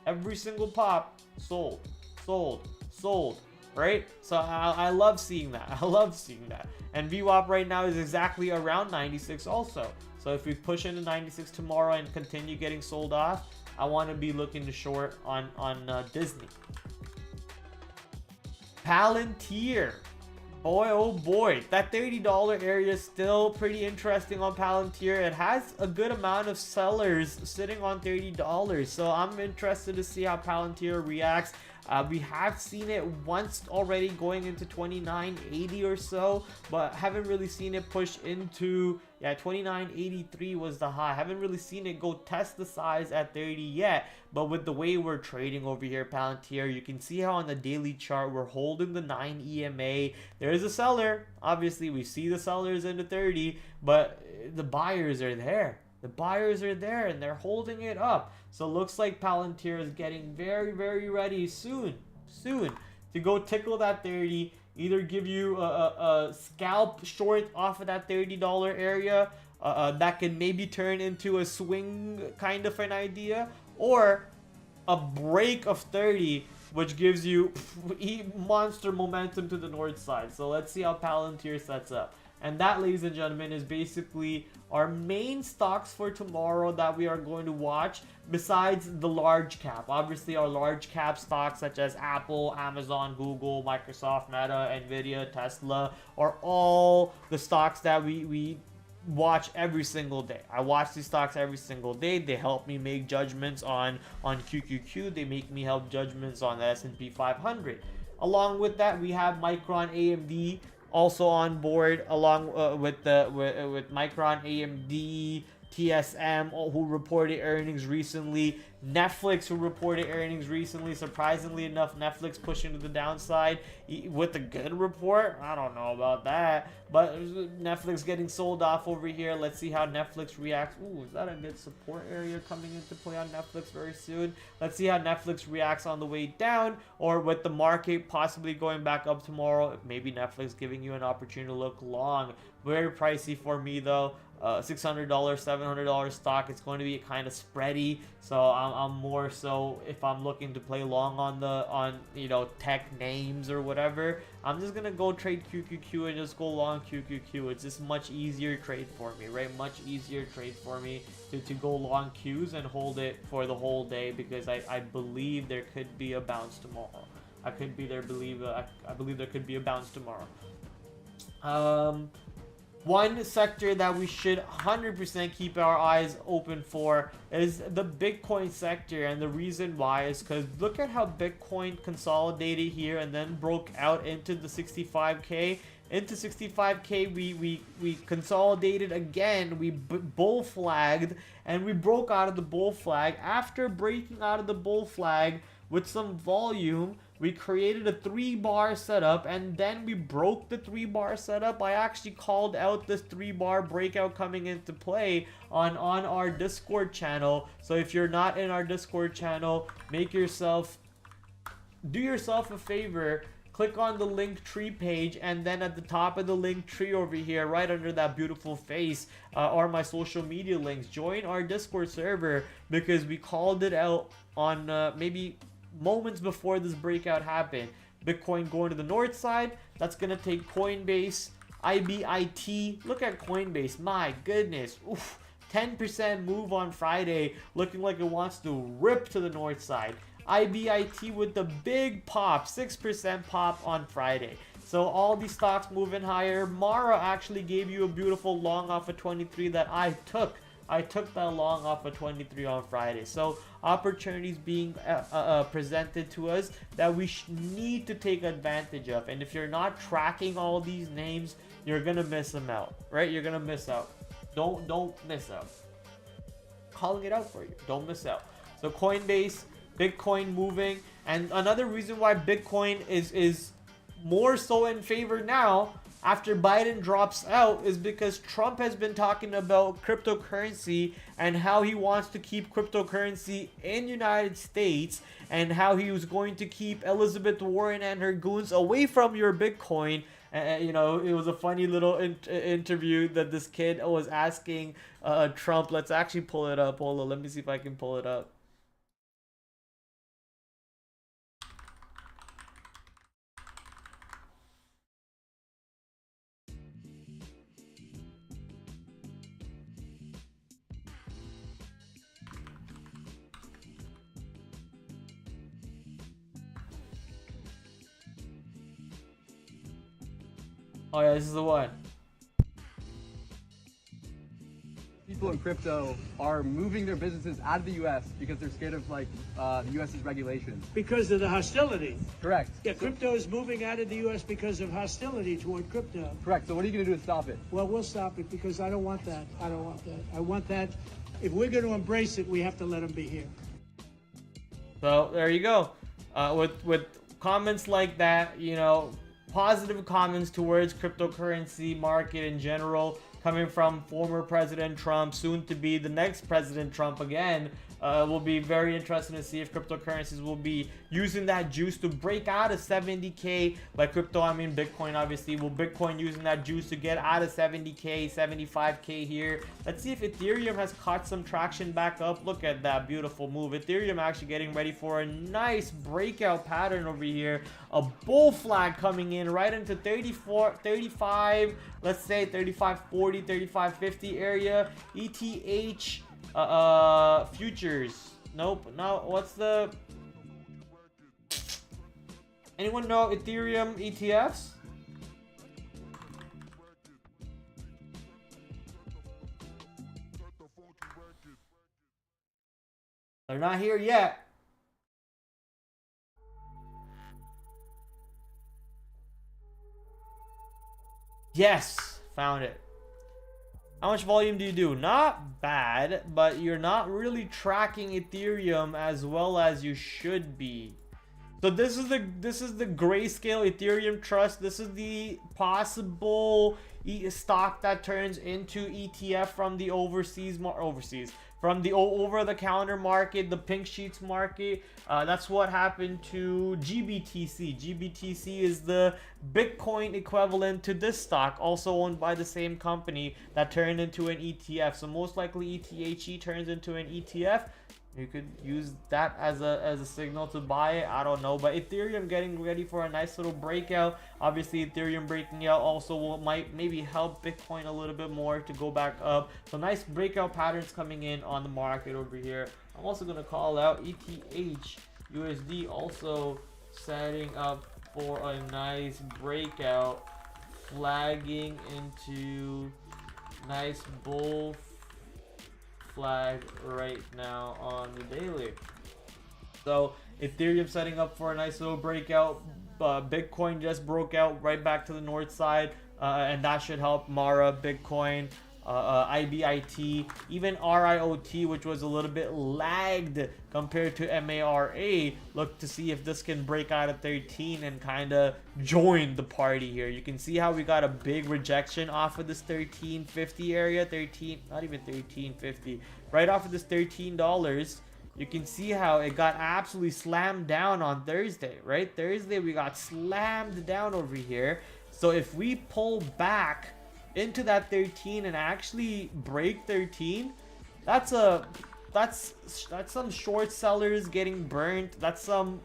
Every single pop sold, right? So I love seeing that. I love seeing that. And VWAP right now is exactly around 96 also. So if we push into 96 tomorrow and continue getting sold off, I want to be looking to short on Disney. Palantir. Boy, oh boy, that $30 area is still pretty interesting on Palantir. It has a good amount of sellers sitting on $30, so I'm interested to see how Palantir reacts. We have seen it once already going into 29.80 or so, but haven't really seen it push into, 29.83 was the high. Haven't really seen it go test the size at 30 yet, but with the way we're trading over here, Palantir, you can see how on the daily chart we're holding the 9 EMA. There is a seller. Obviously, we see the sellers into 30, but the buyers are there. The buyers are there and they're holding it up. So it looks like Palantir is getting very, very ready soon to go tickle that 30, either give you a scalp short off of that $30 area that can maybe turn into a swing kind of an idea, or a break of 30, which gives you monster momentum to the north side. So let's see how Palantir sets up. And that, ladies and gentlemen, is basically our main stocks for tomorrow that we are going to watch, besides the large cap. Obviously, our large cap stocks such as Apple, Amazon, Google, Microsoft, Meta, Nvidia, Tesla are all the stocks that we watch every single day. I watch these stocks every single day. They help me make judgments on QQQ. They make me help judgments on the S&P 500. Along with that, we have Micron, AMD also on board, along with Micron, AMD, TSM, who reported earnings recently, Netflix, who reported earnings recently. Surprisingly enough, Netflix pushing to the downside with a good report. I don't know about that, but Netflix getting sold off over here. Let's see how Netflix reacts. Ooh, is that a good support area coming into play on Netflix very soon? Let's see how Netflix reacts on the way down, or with the market possibly going back up tomorrow. Maybe Netflix giving you an opportunity to look long. Very pricey for me though. $600, $700 stock. It's going to be kind of spready, so I'm more so, if I'm looking to play long on tech names or whatever, I'm just gonna go trade QQQ and just go long QQQ. It's just much easier trade for me, right? Much easier trade for me to go long Qs and hold it for the whole day, because I believe there could be a bounce tomorrow. I believe there could be a bounce tomorrow. One sector that we should 100% keep our eyes open for is the Bitcoin sector, and the reason why is because look at how Bitcoin consolidated here and then broke out into the 65k. Into 65k, we consolidated again. We bull flagged, and we broke out of the bull flag. After breaking out of the bull flag with some volume, we created a 3-bar setup, and then we broke the 3-bar setup. I actually called out this 3-bar breakout coming into play on our Discord channel. So if you're not in our Discord channel, do yourself a favor. Click on the link tree page, and then at the top of the link tree over here, right under that beautiful face, are my social media links. Join our Discord server, because we called it out on maybe moments before this breakout happened. Bitcoin going to the north side. That's gonna take Coinbase, IBIT. Look at Coinbase, my goodness. Oof, 10% move on Friday, looking like it wants to rip to the north side. IBIT with the big pop, 6% pop on Friday. So all these stocks moving higher. Mara actually gave you a beautiful long off of 23 that I took. I took that long off of 23 on Friday. So opportunities being presented to us that we need to take advantage of. And if you're not tracking all these names, you're gonna miss them out, right? You're gonna miss out. Don't miss out. Calling it out for you. Don't miss out. So Coinbase, Bitcoin moving, and another reason why Bitcoin is more so in favor now after Biden drops out is because Trump has been talking about cryptocurrency and how he wants to keep cryptocurrency in United States, and how he was going to keep Elizabeth Warren and her goons away from your Bitcoin. You know, it was a funny little interview that this kid was asking Trump. Let's actually pull it up. Hold on, let me see if I can pull it up. Oh yeah, this is the one. People in crypto are moving their businesses out of the U.S. because they're scared of the U.S.'s regulations. Because of the hostility. Correct. Yeah, crypto is moving out of the U.S. because of hostility toward crypto. Correct. So what are you going to do to stop it? Well, we'll stop it, because I don't want that. I don't want that. I want that. If we're going to embrace it, we have to let them be here. So there you go. With comments like that, you know, positive comments towards cryptocurrency market in general, coming from former President Trump, soon to be the next President Trump again, It will be very interesting to see if cryptocurrencies will be using that juice to break out of 70K. By crypto, I mean Bitcoin, obviously. Will Bitcoin using that juice to get out of 70K, 75K here? Let's see if Ethereum has caught some traction back up. Look at that beautiful move. Ethereum actually getting ready for a nice breakout pattern over here. A bull flag coming in right into 34, 35, let's say 35.40, 35.50 area. ETH futures. Nope. No, what's the... Anyone know Ethereum ETFs? They're not here yet. Yes, found it. How much volume do you do? Not bad, but you're not really tracking Ethereum as well as you should be. So this is the Grayscale Ethereum Trust. This is the possible stock that turns into ETF from the from the over-the-counter market, the pink sheets market. That's what happened to GBTC. GBTC is the Bitcoin equivalent to this stock, also owned by the same company, that turned into an ETF. So most likely ETHE turns into an ETF. You could use that as a signal to buy it. I don't know, but Ethereum getting ready for a nice little breakout. Obviously, Ethereum breaking out also might maybe help Bitcoin a little bit more to go back up. So nice breakout patterns coming in on the market over here. I'm also gonna call out ETH USD also setting up for a nice breakout, flagging into nice bull flag right now on the daily. So Ethereum setting up for a nice little breakout. Bitcoin just broke out right back to the north side, and that should help Mara, Bitcoin, IBIT, even RIOT, which was a little bit lagged compared to MARA. Look to see if this can break out of 13 and kind of join the party here. You can see how we got a big rejection off of this 13.50 area, not even 13.50, right off of this $13. You can see how it got absolutely slammed down on Thursday, right? Thursday we got slammed down over here. So if we pull back into that 13 and actually break 13, that's some short sellers getting burnt. That's some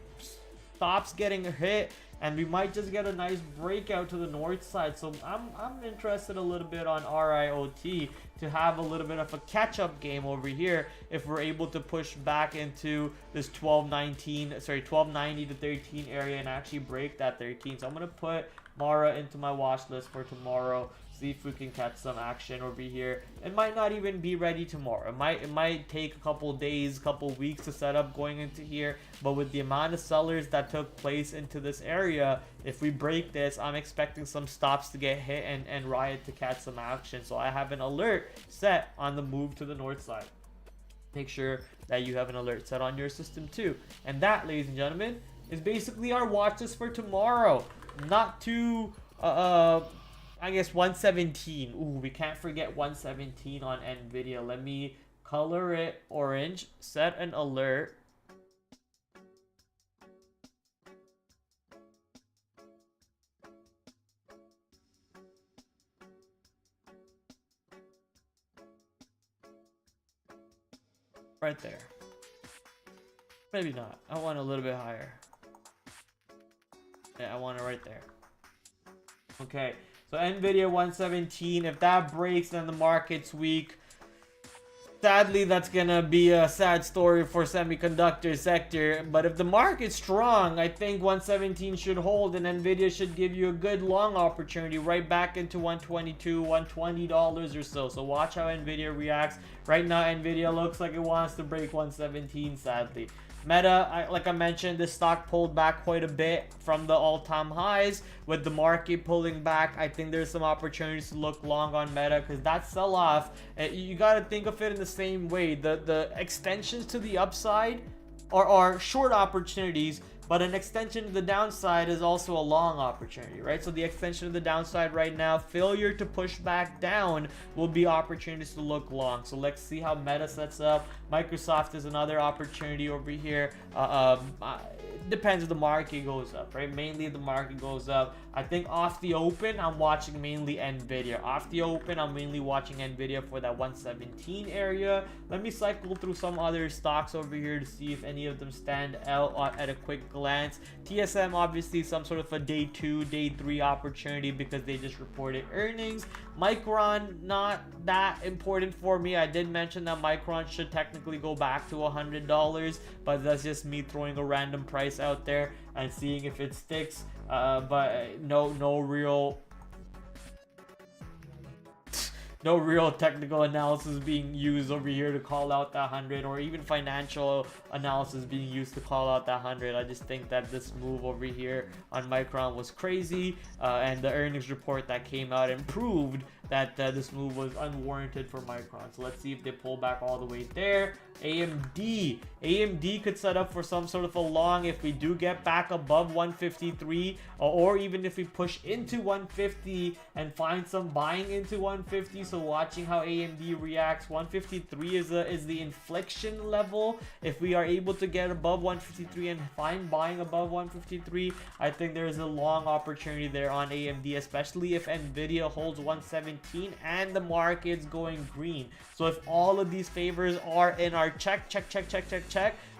stops getting hit, and we might just get a nice breakout to the north side. So I'm interested a little bit on RIOT to have a little bit of a catch-up game over here if we're able to push back into this 1290 to 13 area and actually break that 13. So I'm gonna put Mara into my watch list for tomorrow. See if we can catch some action over here. It might not even be ready tomorrow. It might take a couple days, couple weeks to set up going into here. But with the amount of sellers that took place into this area, if we break this, I'm expecting some stops to get hit and Riot to catch some action. So I have an alert set on the move to the north side. Make sure that you have an alert set on your system too. And that, ladies and gentlemen, is basically our watch list for tomorrow. Not too I guess 117. Ooh, we can't forget 117 on Nvidia. Let me color it orange, set an alert. Right there. Maybe not. I want a little bit higher. Yeah, I want it right there. Okay. So Nvidia 117, if that breaks, then the market's weak. Sadly, that's gonna be a sad story for semiconductor sector. But if the market's strong, I think 117 should hold, and Nvidia should give you a good long opportunity right back into 122, $120 or so. So watch how Nvidia reacts. Right now, Nvidia looks like it wants to break 117, sadly. Meta, like I mentioned, this stock pulled back quite a bit from the all-time highs. With the market pulling back, I think there's some opportunities to look long on Meta, because that sell-off, you got to think of it in the same way. The extensions to the upside are short opportunities, but an extension to the downside is also a long opportunity, right? So the extension to the downside right now, failure to push back down will be opportunities to look long. So let's see how Meta sets up. Microsoft is another opportunity over here. It depends if the market goes up, right? Mainly if the market goes up. I think off the open, I'm watching mainly Nvidia. Off the open, I'm mainly watching Nvidia for that 117 area. Let me cycle through some other stocks over here to see if any of them stand out at a quick glance. TSM, obviously some sort of a day 2, day 3 opportunity because they just reported earnings. Micron, not that important for me. I did mention that Micron should technically go back to $100, but that's just me throwing a random price out there and seeing if it sticks. But no real technical analysis being used over here to call out that 100, or even financial analysis being used to call out that 100. I just think that this move over here on Micron was crazy, and the earnings report that came out and proved that this move was unwarranted for Micron. So let's see if they pull back all the way there. AMD could set up for some sort of a long if we do get back above 153, or even if we push into 150 and find some buying into 150. So watching how AMD reacts. 153 is the inflection level. If we are able to get above 153 and find buying above 153, I think there is a long opportunity there on AMD, especially if Nvidia holds 117 and the market's going green. So if all of these favors are in our check,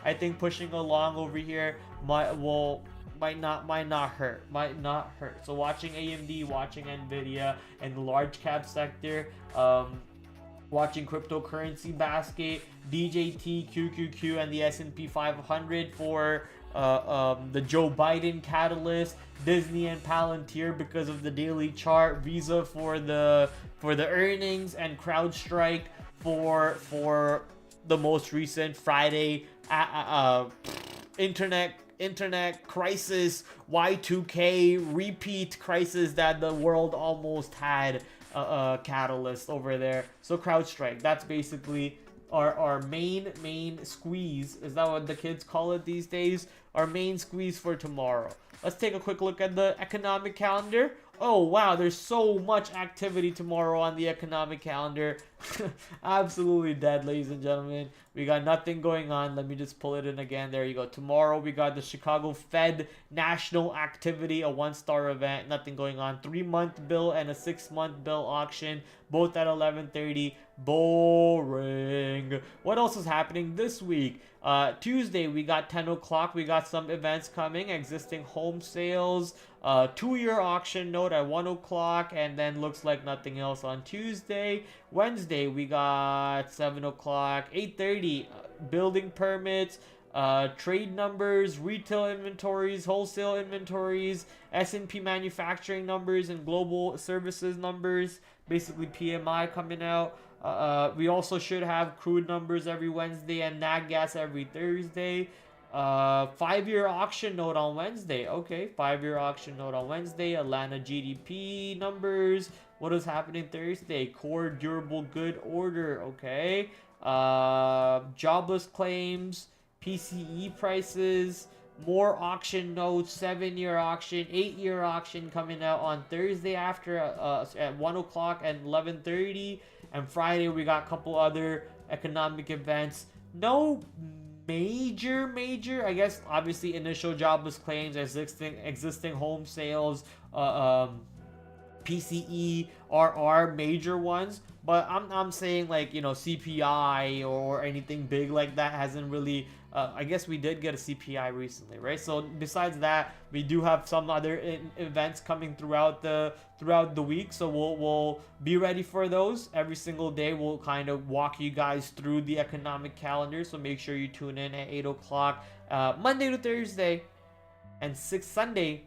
I think pushing along over here might not hurt. So watching AMD, watching Nvidia in the large cap sector, watching cryptocurrency basket, DJT, QQQ, and the S&P 500 for the Joe Biden catalyst, Disney and Palantir because of the daily chart, Visa for the earnings, and CrowdStrike for the most recent Friday internet crisis, Y2K repeat crisis that the world almost had a catalyst over there. So CrowdStrike, that's basically our main squeeze. Is that what the kids call it these days? Our main squeeze for tomorrow. Let's take a quick look at the economic calendar. Oh wow, there's so much activity tomorrow on the economic calendar. Absolutely dead, ladies and gentlemen. We got nothing going on. Let me just pull it in again. There you go. Tomorrow we got the Chicago Fed national activity, a 1-star event. Nothing going on. 3-month bill and a 6-month bill auction, both at 11:30. Boring. What else is happening this week? Tuesday we got 10 o'clock. We got some events coming. Existing home sales, 2-year auction note at 1 o'clock, and then looks like nothing else on Tuesday. Wednesday we got 7 o'clock, 8:30, building permits, trade numbers, retail inventories, wholesale inventories, S&P manufacturing numbers, and global services numbers, basically PMI coming out. We also should have crude numbers every Wednesday and nat gas every Thursday. 5-year auction note on Wednesday. Okay, 5-year auction note on Wednesday. Atlanta GDP numbers. What is happening Thursday? Core durable good order. Okay. Jobless claims, PCE prices, more auction notes, 7-year auction, 8-year auction coming out on Thursday after at 1 o'clock and 11:30. And Friday we got a couple other economic events. No major, I guess, obviously initial jobless claims, existing home sales, PCE are major ones, but I'm saying, like, you know, CPI or anything big like that hasn't really. I guess we did get a CPI recently, right? So besides that, we do have some other events coming throughout the week. So we'll be ready for those every single day. We'll kind of walk you guys through the economic calendar. So make sure you tune in at 8 o'clock, Monday to Thursday, and Sunday,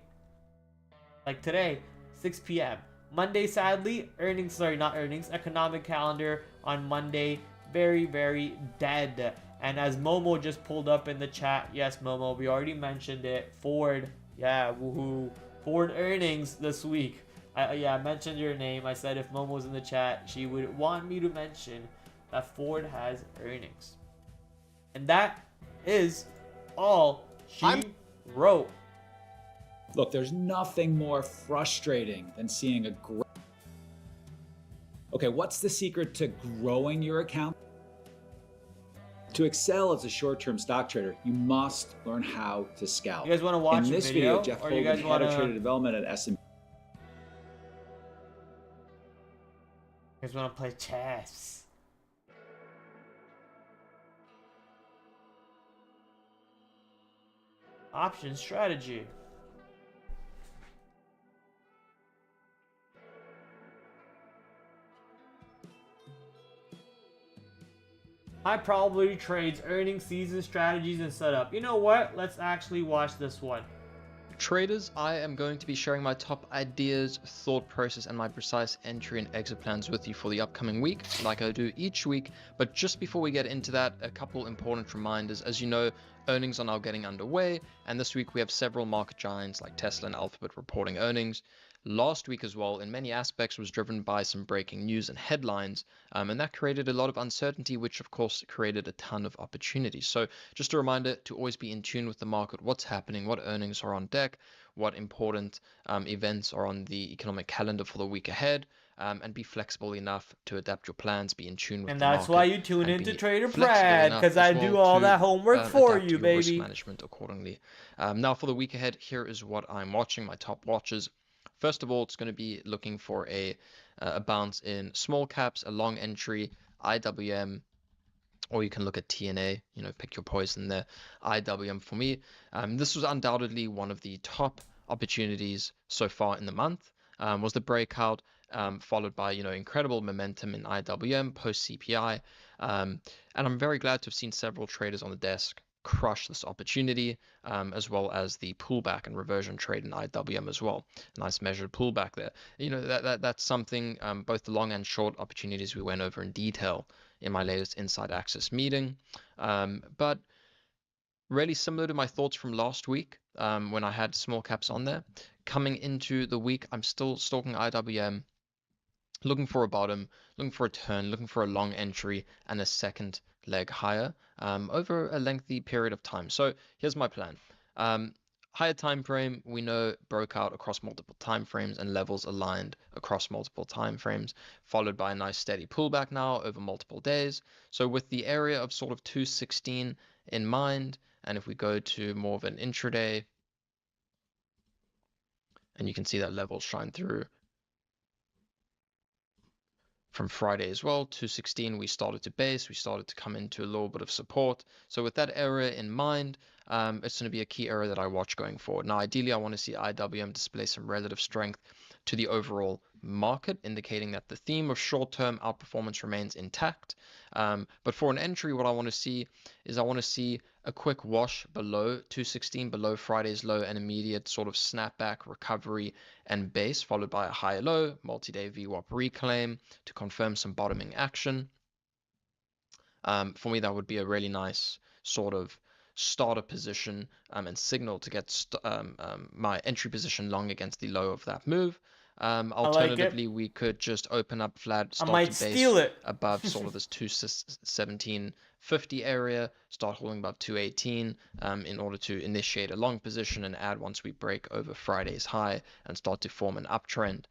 like today, 6 p.m. Monday, sadly, economic calendar on Monday, very, very dead. And as Momo just pulled up in the chat, yes, Momo, we already mentioned it. Ford, yeah, woohoo. Ford earnings this week. I mentioned your name. I said if Momo's in the chat, she would want me to mention that Ford has earnings. And that is all she Bro. Look, there's nothing more frustrating than seeing a great... Okay, what's the secret to growing your account? To excel as a short-term stock trader, you must learn how to scalp. You guys want to watch In a this video? Jeff Or you Hogan, guys head want of to... trader development at S&P. You guys want to play chess? Option strategy. High probability trades, earnings, season, strategies, and setup. You know what? Let's actually watch this one. Traders, I am going to be sharing my top ideas, thought process, and my precise entry and exit plans with you for the upcoming week, like I do each week. But just before we get into that, a couple important reminders. As you know, earnings are now getting underway, and this week we have several market giants like Tesla and Alphabet reporting earnings. Last week as well, in many aspects, was driven by some breaking news and headlines, and that created a lot of uncertainty, which of course created a ton of opportunities. So just a reminder to always be in tune with the market, what's happening, what earnings are on deck, what important events are on the economic calendar for the week ahead, and be flexible enough to adapt your plans, be in tune with And the market. that's why you tune into be flexible TraderPrad, enough because as I well do all to, that homework for adapt you, your risk baby. management accordingly. Now for the week ahead, here is what I'm watching, my top watches. First of all, it's going to be looking for a bounce in small caps, a long entry, IWM, or you can look at TNA, you know, pick your poison there. IWM for me. This was undoubtedly one of the top opportunities so far in the month, was the breakout, followed by, you know, incredible momentum in IWM post CPI. And I'm very glad to have seen several traders on the desk crush this opportunity, as well as the pullback and reversion trade in IWM as well. Nice measured pullback there. You know, that's something, both the long and short opportunities we went over in detail in my latest Inside Access meeting. But really similar to my thoughts from last week, when I had small caps on there. Coming into the week, I'm still stalking IWM, looking for a bottom, looking for a turn, looking for a long entry and a second leg higher over a lengthy period of time. So here's my plan. Higher time frame, we know, broke out across multiple time frames and levels aligned across multiple time frames, followed by a nice steady pullback now over multiple days. So with the area of sort of 216 in mind, and if we go to more of an intraday, and you can see that level shine through from Friday as well. 216, we started to base, we started to come into a little bit of support. So with that area in mind, it's going to be a key area that I watch going forward. Now, ideally, I want to see IWM display some relative strength to the overall market, indicating that the theme of short-term outperformance remains intact. But for an entry, what I want to see is I want to see a quick wash below 216, below Friday's low, and immediate sort of snapback, recovery, and base, followed by a higher low, multi-day VWAP reclaim to confirm some bottoming action. For me, that would be a really nice sort of starter position and signal to get my entry position long against the low of that move. Alternatively, we could just open up flat, start to base above sort of this 217.50 area, start holding above 218 in order to initiate a long position and add once we break over Friday's high and start to form an uptrend.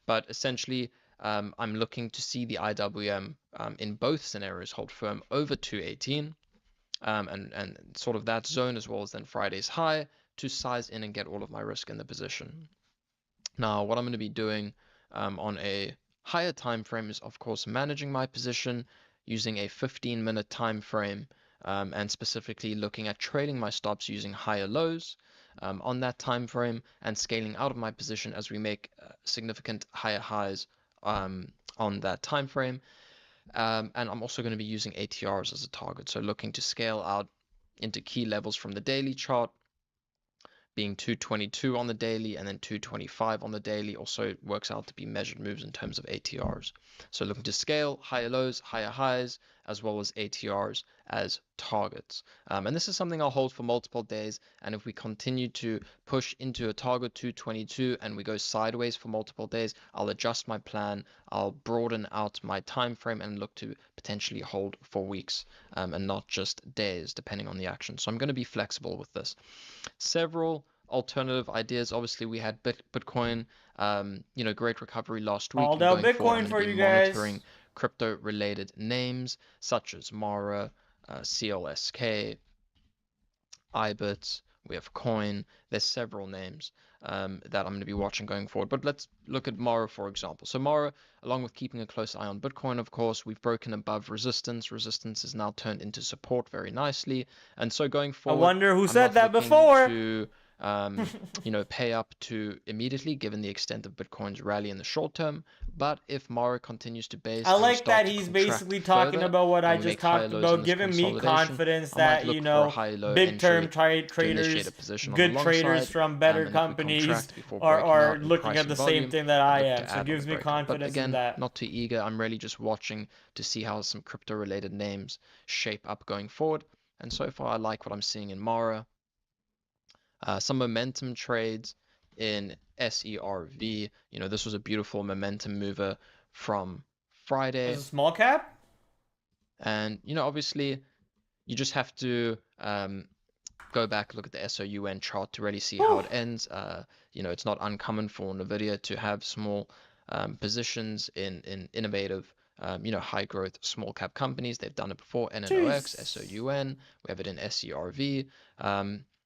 But essentially, I'm looking to see the IWM in both scenarios hold firm over 218 and sort of that zone, as well as then Friday's high, to size in and get all of my risk in the position. Now, what I'm going to be doing on a higher time frame is, of course, managing my position using a 15-minute time frame and specifically looking at trading my stops using higher lows on that time frame and scaling out of my position as we make significant higher highs on that time frame. And I'm also going to be using ATRs as a target, so looking to scale out into key levels from the daily chart, being 222 on the daily and then 225 on the daily. Also works out to be measured moves in terms of ATRs. So looking to scale higher lows, higher highs, as well as ATRs as targets. And this is something I'll hold for multiple days. And if we continue to push into a target 222 and we go sideways for multiple days, I'll adjust my plan. I'll broaden out my time frame and look to potentially hold for weeks and not just days, depending on the action. So I'm going to be flexible with this. Several alternative ideas. Obviously, we had Bitcoin, great recovery last week. All down Bitcoin for you guys. Monitoring crypto-related names such as Mara, CLSK, IBIT. We have Coin. There's several names that I'm going to be watching going forward. But let's look at Mara, for example. So Mara, along with keeping a close eye on Bitcoin, of course, we've broken above resistance. Resistance is now turned into support very nicely. And so going forward, I wonder who said that looking before. To, pay up to immediately, given the extent of Bitcoin's rally in the short term. But if Mara continues to base, I like that he's basically talking about what I just talked about, giving me confidence that, big term traders, good traders from better companies are looking at the same thing that I am. So it gives me confidence in that. Not too eager. I'm really just watching to see how some crypto related names shape up going forward. And so far, I like what I'm seeing in Mara. Some momentum trades in SERV. This was a beautiful momentum mover from Friday. Is it small cap? And, obviously, you just have to go back, look at the SOUN chart to really see how it ends. It's not uncommon for NVIDIA to have small positions in innovative, high growth small cap companies. They've done it before. NNOX, SOUN. We have it in SERV.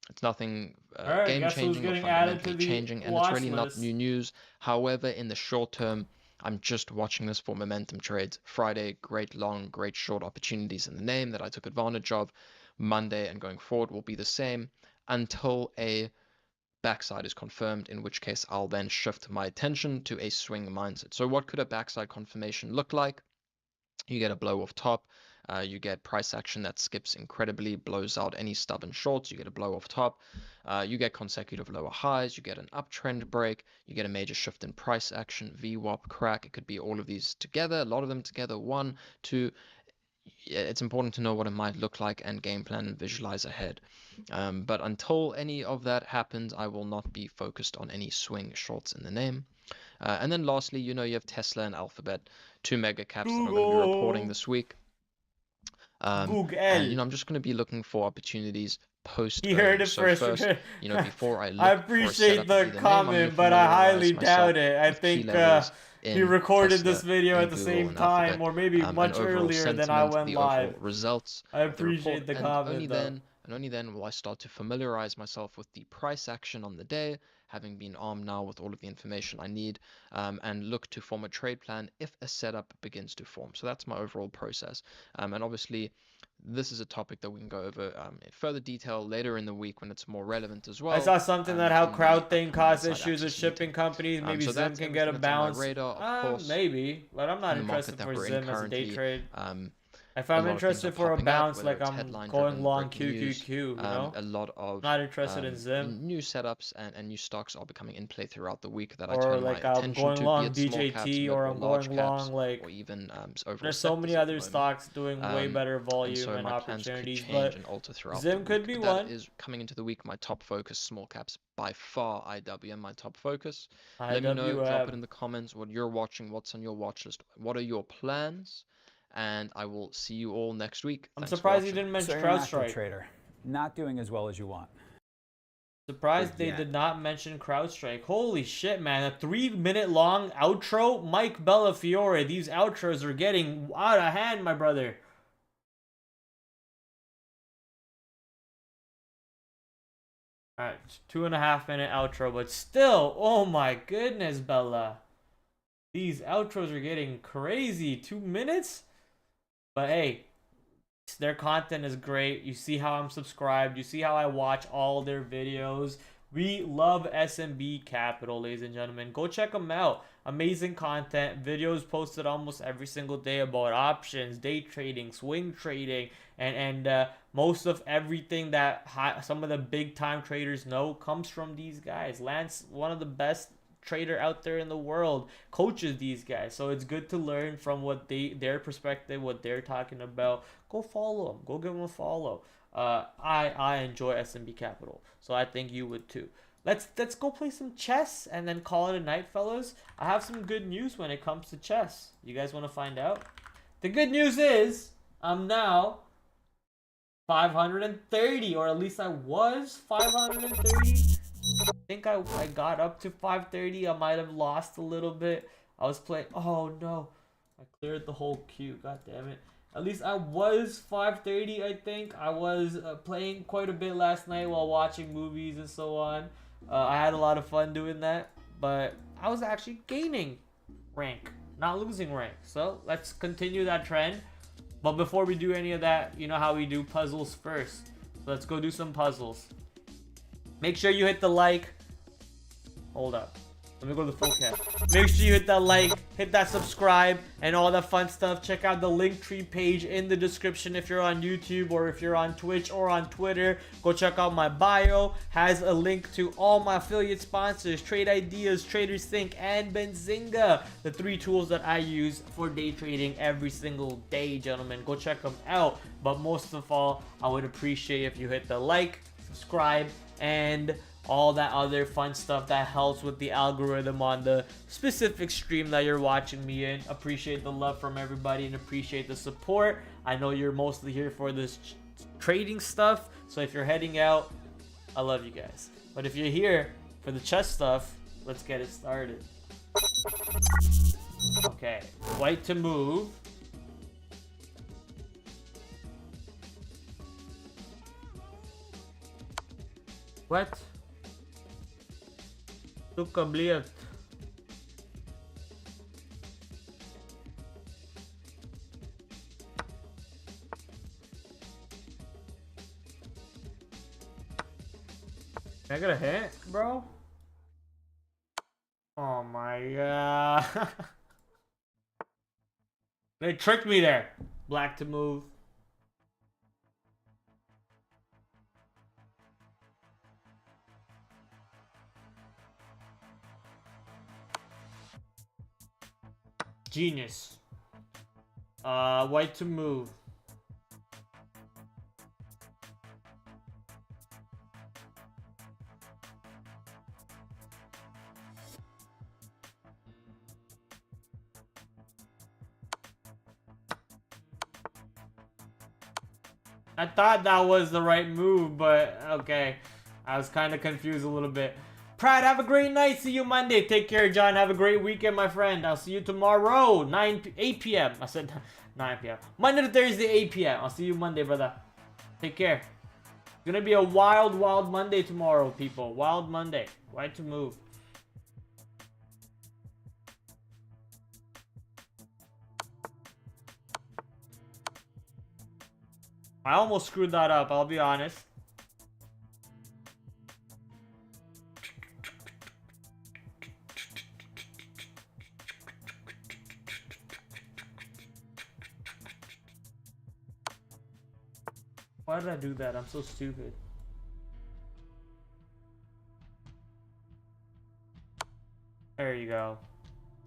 It's nothing game-changing or fundamentally changing, and it's really not new news. However, in the short term, I'm just watching this for momentum trades. Friday, great long, great short opportunities in the name that I took advantage of. Monday and going forward will be the same until a backside is confirmed, in which case I'll then shift my attention to a swing mindset. So what could a backside confirmation look like? You get a blow off top. You get price action that skips incredibly, blows out any stubborn shorts. You get a blow off top. You get consecutive lower highs. You get an uptrend break. You get a major shift in price action, VWAP crack. It could be all of these together, a lot of them together. 1, 2. It's important to know what it might look like and game plan and visualize ahead. But until any of that happens, I will not be focused on any swing shorts in the name. And then lastly, you have Tesla and Alphabet, 2 mega caps that are going to be reporting this week. And I'm just going to be looking for opportunities post. He heard it so first. Before I look I appreciate the comment, but I highly doubt it. I think he recorded this video at the same time, or maybe much earlier than I went live. Results. I appreciate the comment, though. And only then will I start to familiarize myself with the price action on the day, having been armed now with all of the information I need, and look to form a trade plan if a setup begins to form. So that's my overall process. And obviously, this is a topic that we can go over in further detail later in the week when it's more relevant as well. I saw something that how crowd thing caused issues with shipping companies. Maybe so Zim can get a bounce. Radar, of course, maybe, but I'm not interested for Zim as a day trade. If I'm a lot of interested things for a popping up, bounce, whether like it's I'm headline-driven, going long breaking news, QQQ, a lot of not interested in Zim. new setups and new stocks are becoming in play throughout the week that I Or turn like my I'm attention going to, long be it small caps, DJT, mid or I'm large going caps, long like or even overall there's so many sectors at the other moment. stocks doing way better volume so and my plans could opportunities, change but and alter throughout Zim the could week. be But one. that is coming into the week my top focus. Small caps by far IWM my top focus. Let me know, drop it in the comments what you're watching, what's on your watch list, what are your plans, and I will see you all next week. I'm surprised you didn't mention CrowdStrike. Trader, not doing as well as you want. Surprised they did not mention CrowdStrike. Holy shit, man. A 3-minute long outro? Mike Bellafiore, these outros are getting out of hand, my brother. Alright, 2.5-minute outro, but still, oh my goodness, Bella. These outros are getting crazy. 2 minutes? But hey, their content is great. You see how I'm subscribed. You see how I watch all their videos. We love SMB Capital, ladies and gentlemen. Go check them out. Amazing content. Videos posted almost every single day about options, day trading, swing trading, and most of everything that some of the big time traders know comes from these guys. Lance, one of the best trader out there in the world coaches these guys. So it's good to learn from what their perspective, what they're talking about. Go follow them. Go give them a follow. I enjoy SMB Capital, so I think you would too. Let's go play some chess and then call it a night, fellas. I have some good news when it comes to chess. You guys want to find out? The good news is I'm now 530, or at least I was 530. I think I got up to 530. I might have lost a little bit. I was playing. Oh no, I cleared the whole queue. God damn it. At least I was 530. I think I was playing quite a bit last night while watching movies and so on. I had a lot of fun doing that, but I was actually gaining rank, not losing rank. So let's continue that trend. But before we do any of that, you know how we do puzzles first. So let's go do some puzzles. Make sure you hit the like. Hold up. Let me go to the full cap. Make sure you hit that like, hit that subscribe, and all that fun stuff. Check out the Linktree page in the description if you're on YouTube or if you're on Twitch or on Twitter. Go check out my bio. Has a link to all my affiliate sponsors, Trade Ideas, Traders Think, and Benzinga. The 3 tools that I use for day trading every single day, gentlemen. Go check them out. But most of all, I would appreciate if you hit the like, subscribe, and all that other fun stuff that helps with the algorithm on the specific stream that you're watching me in. Appreciate the love from everybody and appreciate the support. I know you're mostly here for this trading stuff, so if you're heading out, I love you guys. But if you're here for the chess stuff, let's get it started. Okay, white to move. What? Took a bleed. Can I get a hit, bro? Oh my god. They tricked me there. Black to move. Genius. White to move. I thought that was the right move, but okay. I was kind of confused a little bit. Prad, have a great night. See you Monday. Take care, John. Have a great weekend, my friend. I'll see you tomorrow, 8 p.m. I said 9 p.m. Monday to Thursday, 8 p.m. I'll see you Monday, brother. Take care. It's gonna be a wild, wild Monday tomorrow, people. Wild Monday. White to move. I almost screwed that up, I'll be honest. Why did I do that? I'm so stupid. There you go.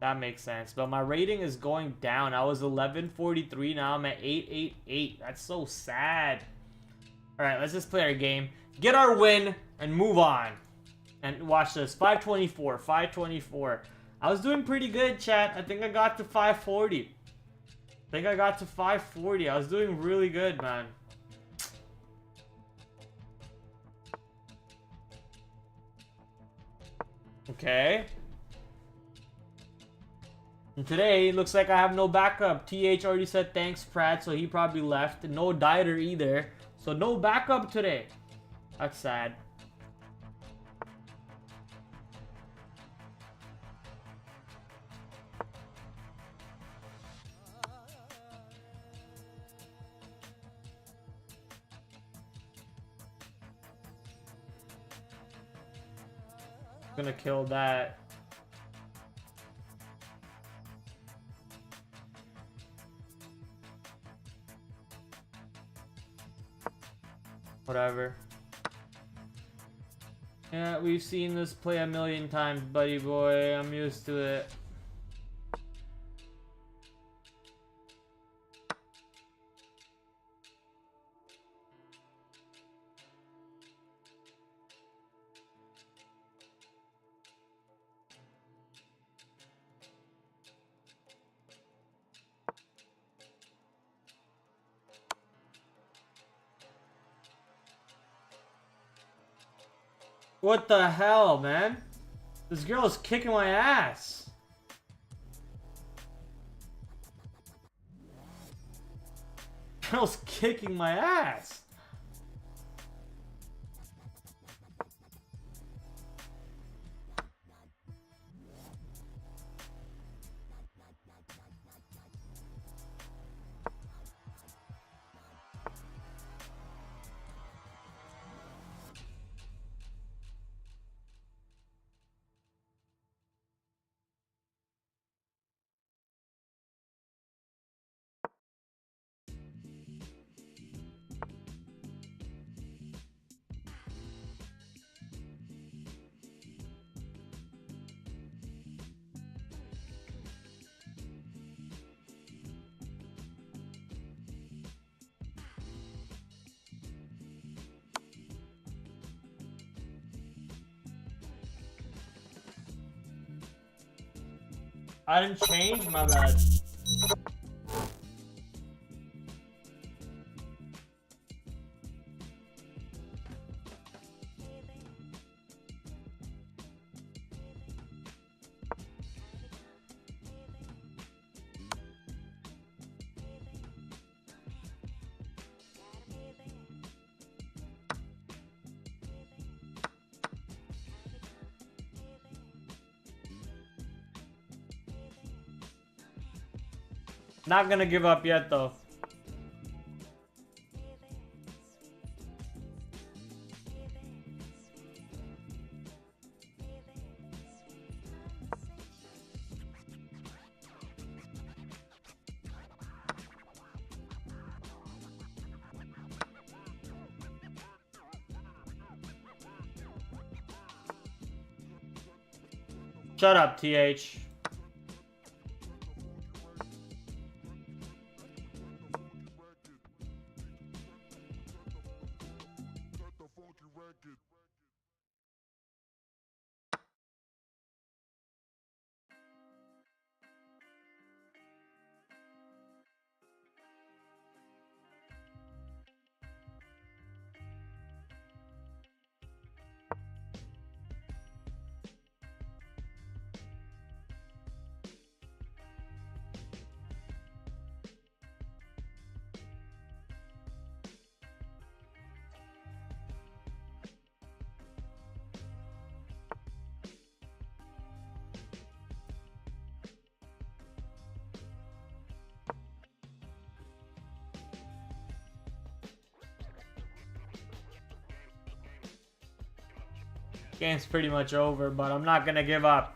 That makes sense. But my rating is going down. I was 1143. Now I'm at 888. That's so sad. Alright, let's just play our game. Get our win and move on. And watch this. 524. 524. I was doing pretty good, chat. I think I got to 540. I was doing really good, man. Okay. And today, looks like I have no backup. TH already said thanks, Pratt, so he probably left. No Dieter either. So no backup today. That's sad. Gonna kill that. Whatever. Yeah, we've seen this play a million times, buddy boy. I'm used to it. What the hell, man? This girl is kicking my ass. Girl's kicking my ass. I didn't change, my bad. Not gonna give up yet, though. Shut up, TH. Game's pretty much over, but I'm not gonna give up.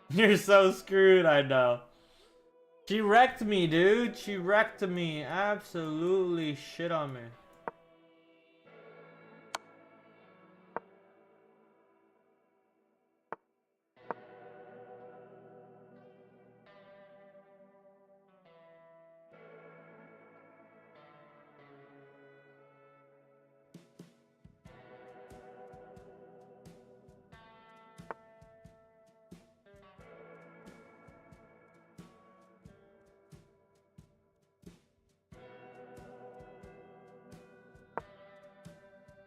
You're so screwed, I know. She wrecked me, dude. She wrecked me. Absolutely shit on me.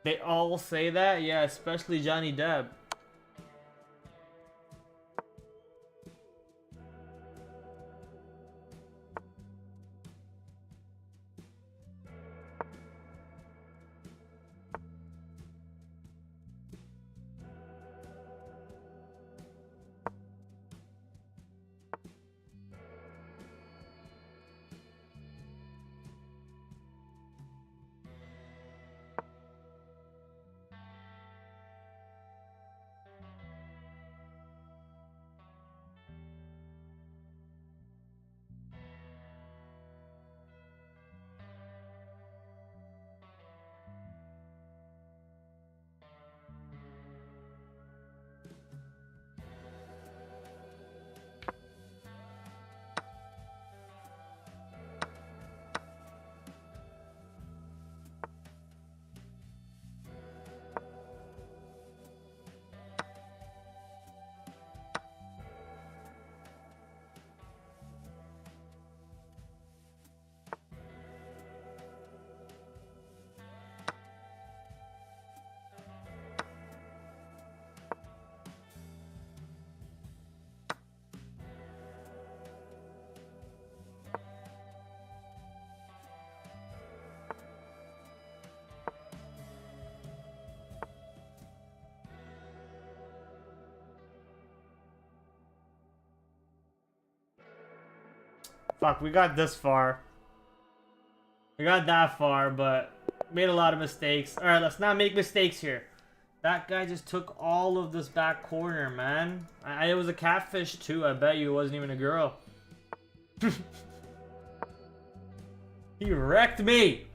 They all say that, yeah, especially Johnny Depp. Fuck, we got this far. We got that far, but made a lot of mistakes. Alright, let's not make mistakes here. That guy just took all of this back corner, man. It was a catfish too. I bet you it wasn't even a girl. He wrecked me.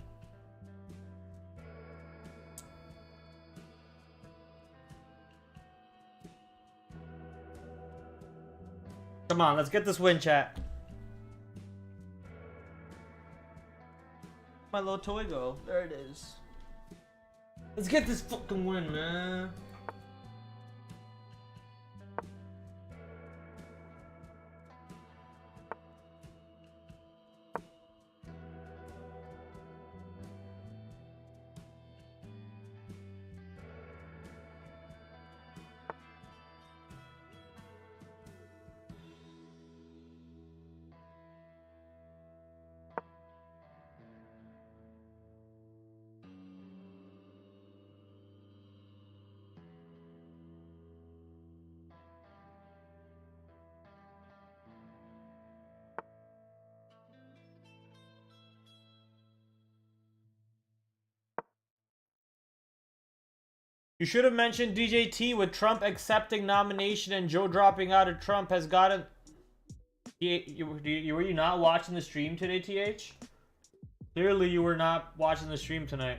Come on, let's get this win, chat. My little toy go. There it is. Let's get this fucking win, man. You should have mentioned DJT with Trump accepting nomination and Joe dropping out of Trump has gotten... Were you not watching the stream today, TH? Clearly you were not watching the stream tonight.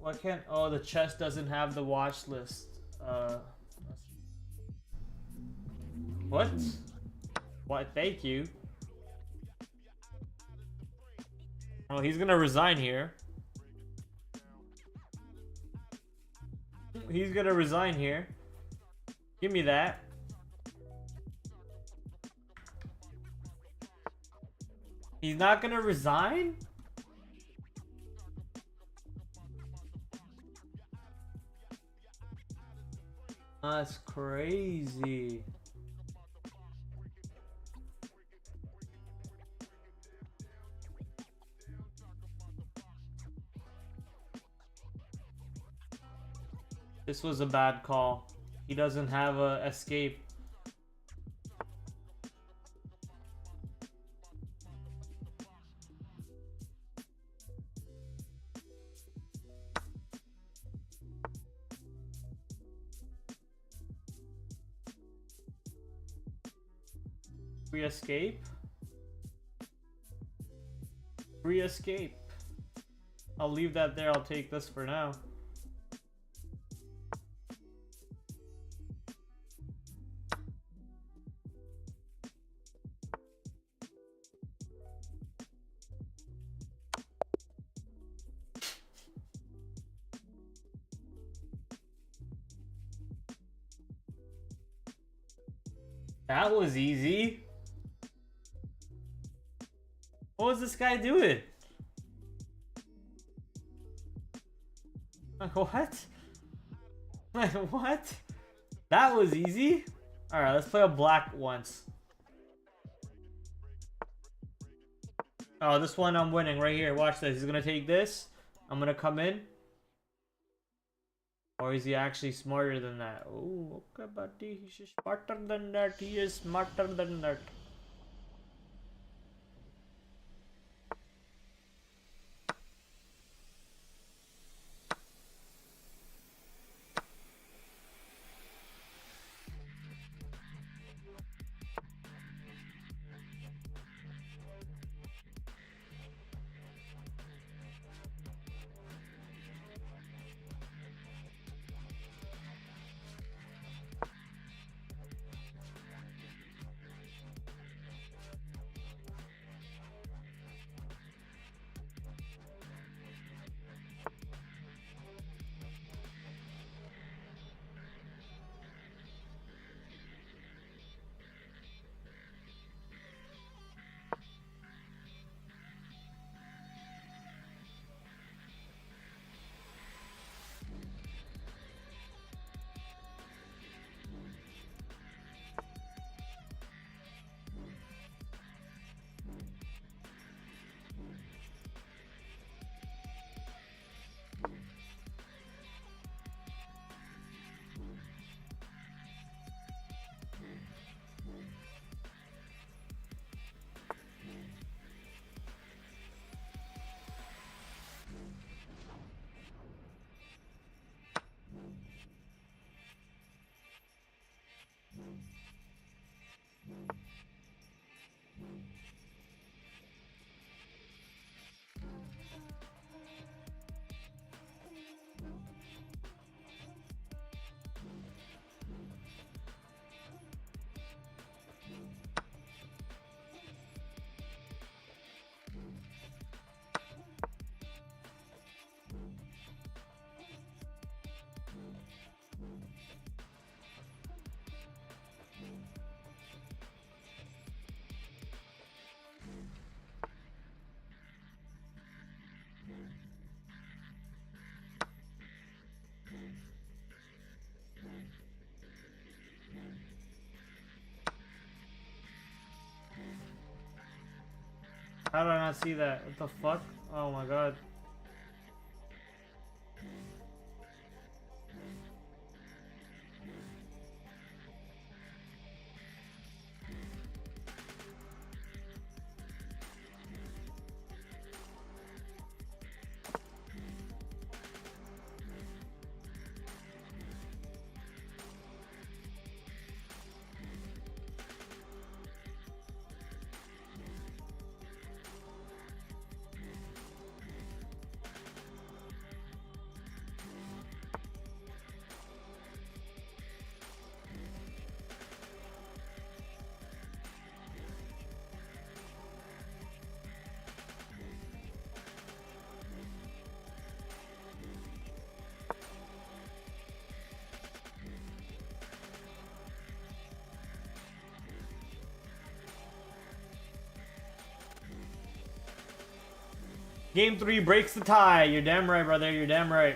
What can't, oh, the chest doesn't have the watch list. What? What? Thank you. Oh, he's gonna resign here. He's gonna resign here. Give me that. He's not gonna resign? That's crazy. This was a bad call. He doesn't have a escape. Free escape? Free escape. I'll leave that there. I'll take this for now. That was easy. What was this guy doing? What? What? That was easy. Alright, let's play a black once. Oh, this one I'm winning right here. Watch this. He's gonna take this. I'm gonna come in. Or is he actually smarter than that? Oh, okay, buddy. He's smarter than that. He is smarter than that. How did I not see that? What the fuck? Oh my god. Game 3 breaks the tie. You're damn right, brother. You're damn right.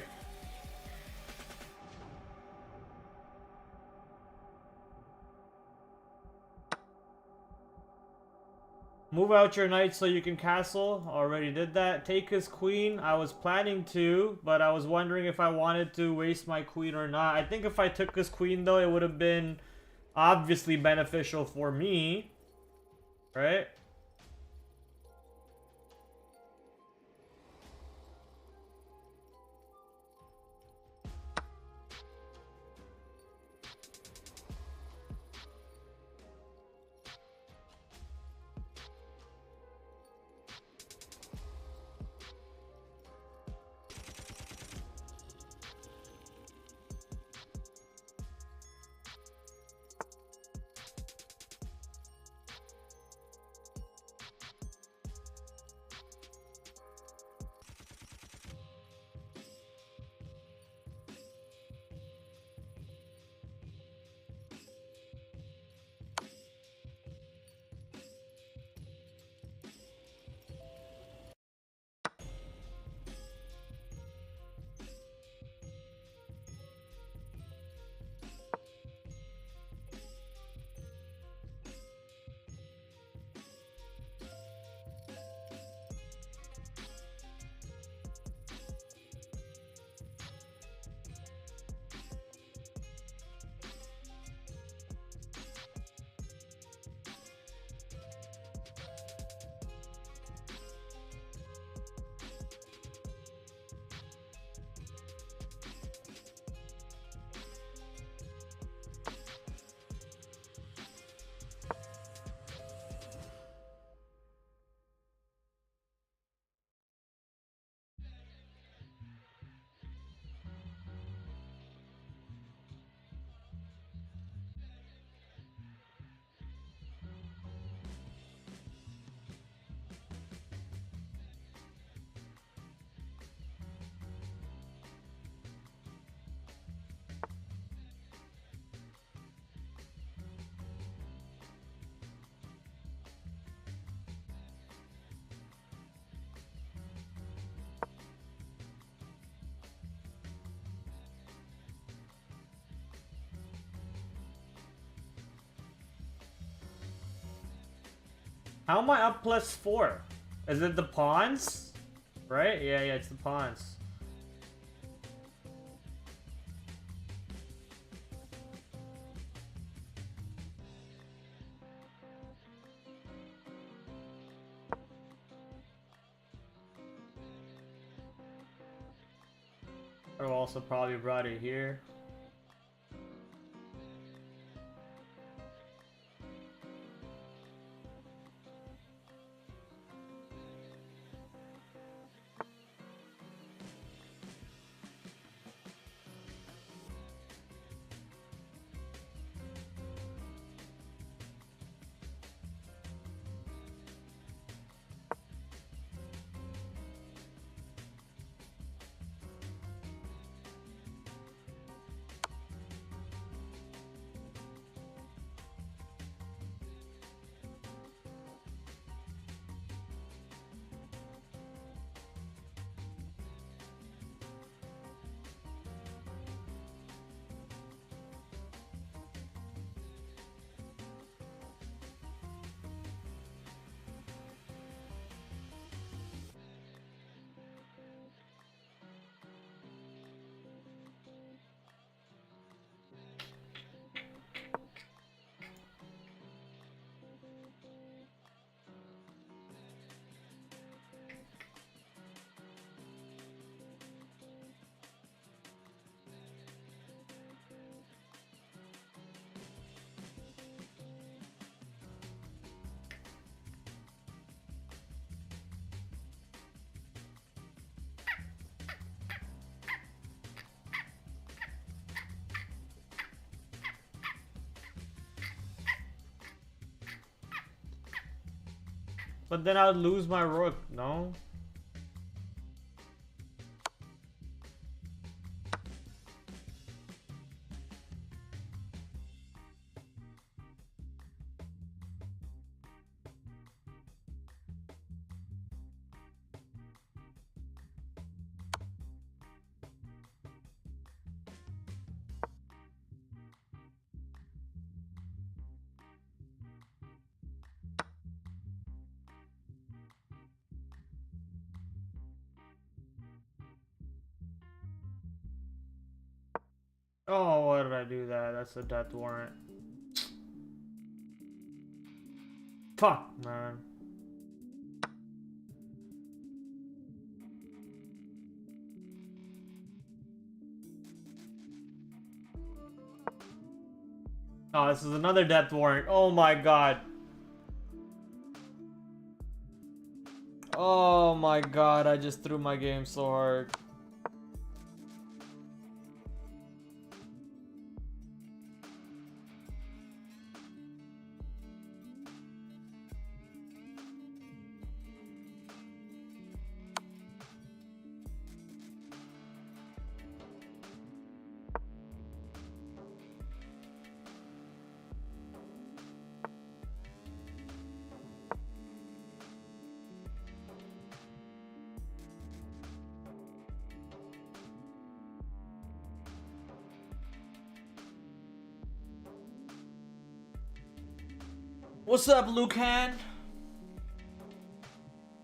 Move out your knight so you can castle. Already did that. Take his queen. I was planning to, but I was wondering if I wanted to waste my queen or not. I think if I took his queen, though, it would have been obviously beneficial for me. Right? How am I up +4? Is it the pawns? Right? Yeah, it's the pawns. I've also probably brought it here. But then I'd lose my rook, no? Oh, why did I do that? That's a death warrant. Fuck, man. Oh, this is another death warrant. Oh my god. Oh my god, I just threw my game so hard. What's up, Lucan?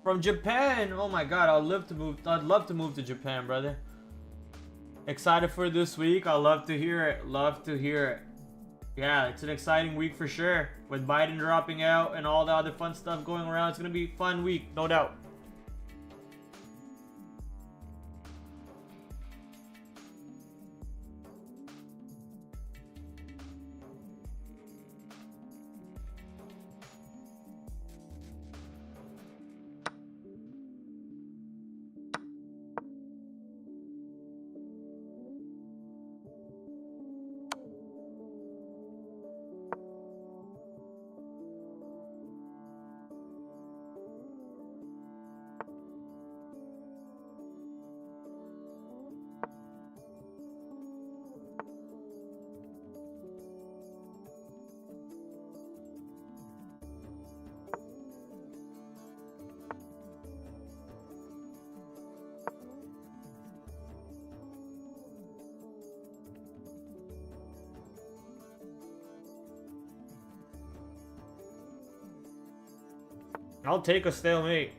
From Japan. Oh my god, I'd love to move to Japan, brother. Excited for this week. I love to hear it. Love to hear it. Yeah, it's an exciting week for sure. With Biden dropping out and all the other fun stuff going around, it's gonna be a fun week, no doubt. I'll take a stalemate.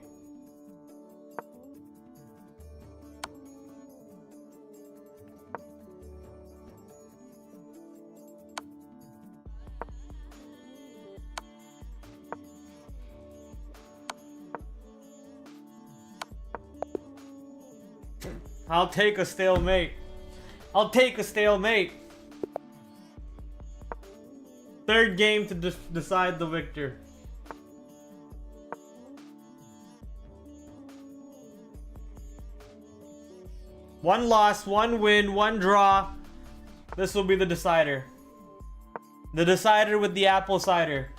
I'll take a stalemate. I'll take a stalemate. Third game to decide the victor. One loss, one win, one draw. This will be the decider. The decider with the apple cider.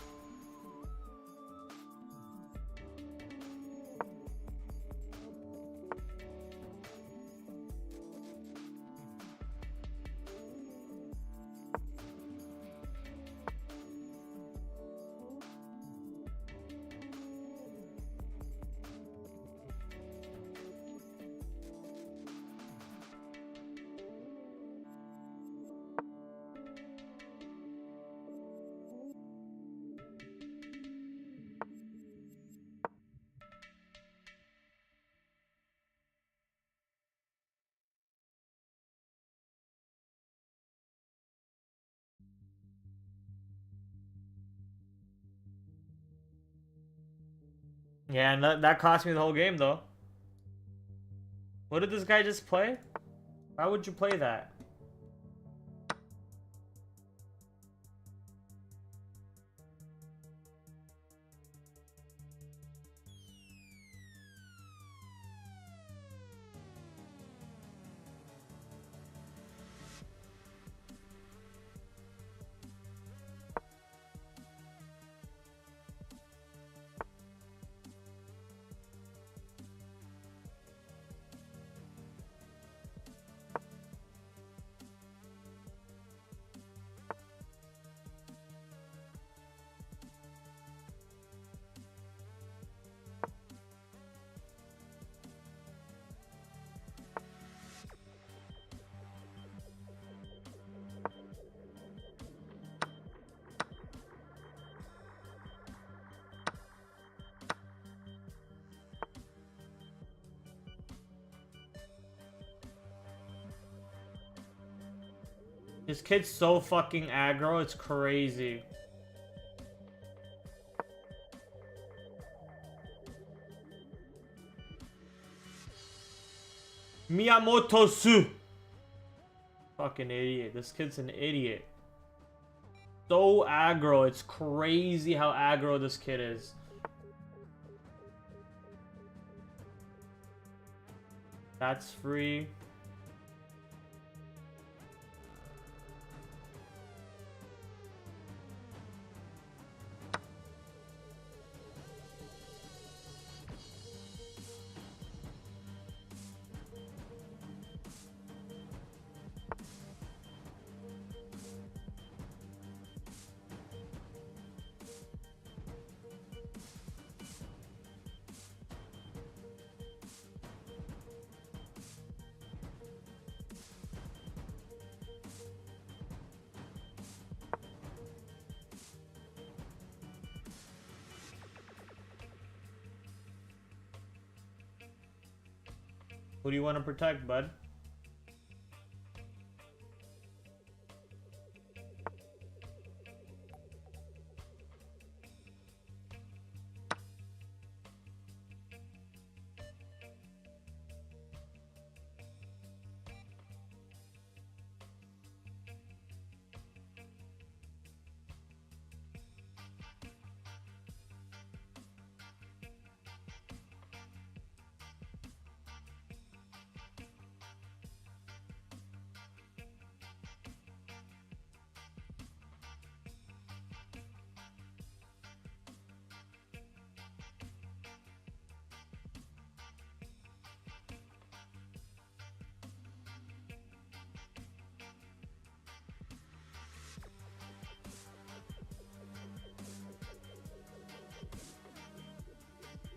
Yeah, and that cost me the whole game, though. What did this guy just play? Why would you play that? This kid's so fucking aggro, it's crazy. Miyamoto-su! Fucking idiot. This kid's an idiot. So aggro, it's crazy how aggro this kid is. That's free. Who do you want to protect, bud?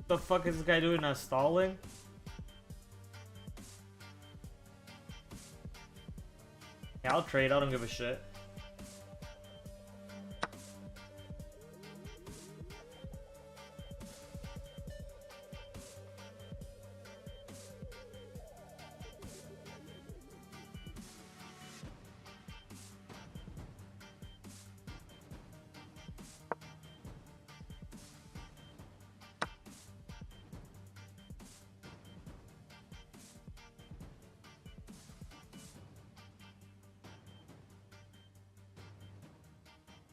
The fuck is this guy doing now? Stalling? Yeah, I'll trade. I don't give a shit.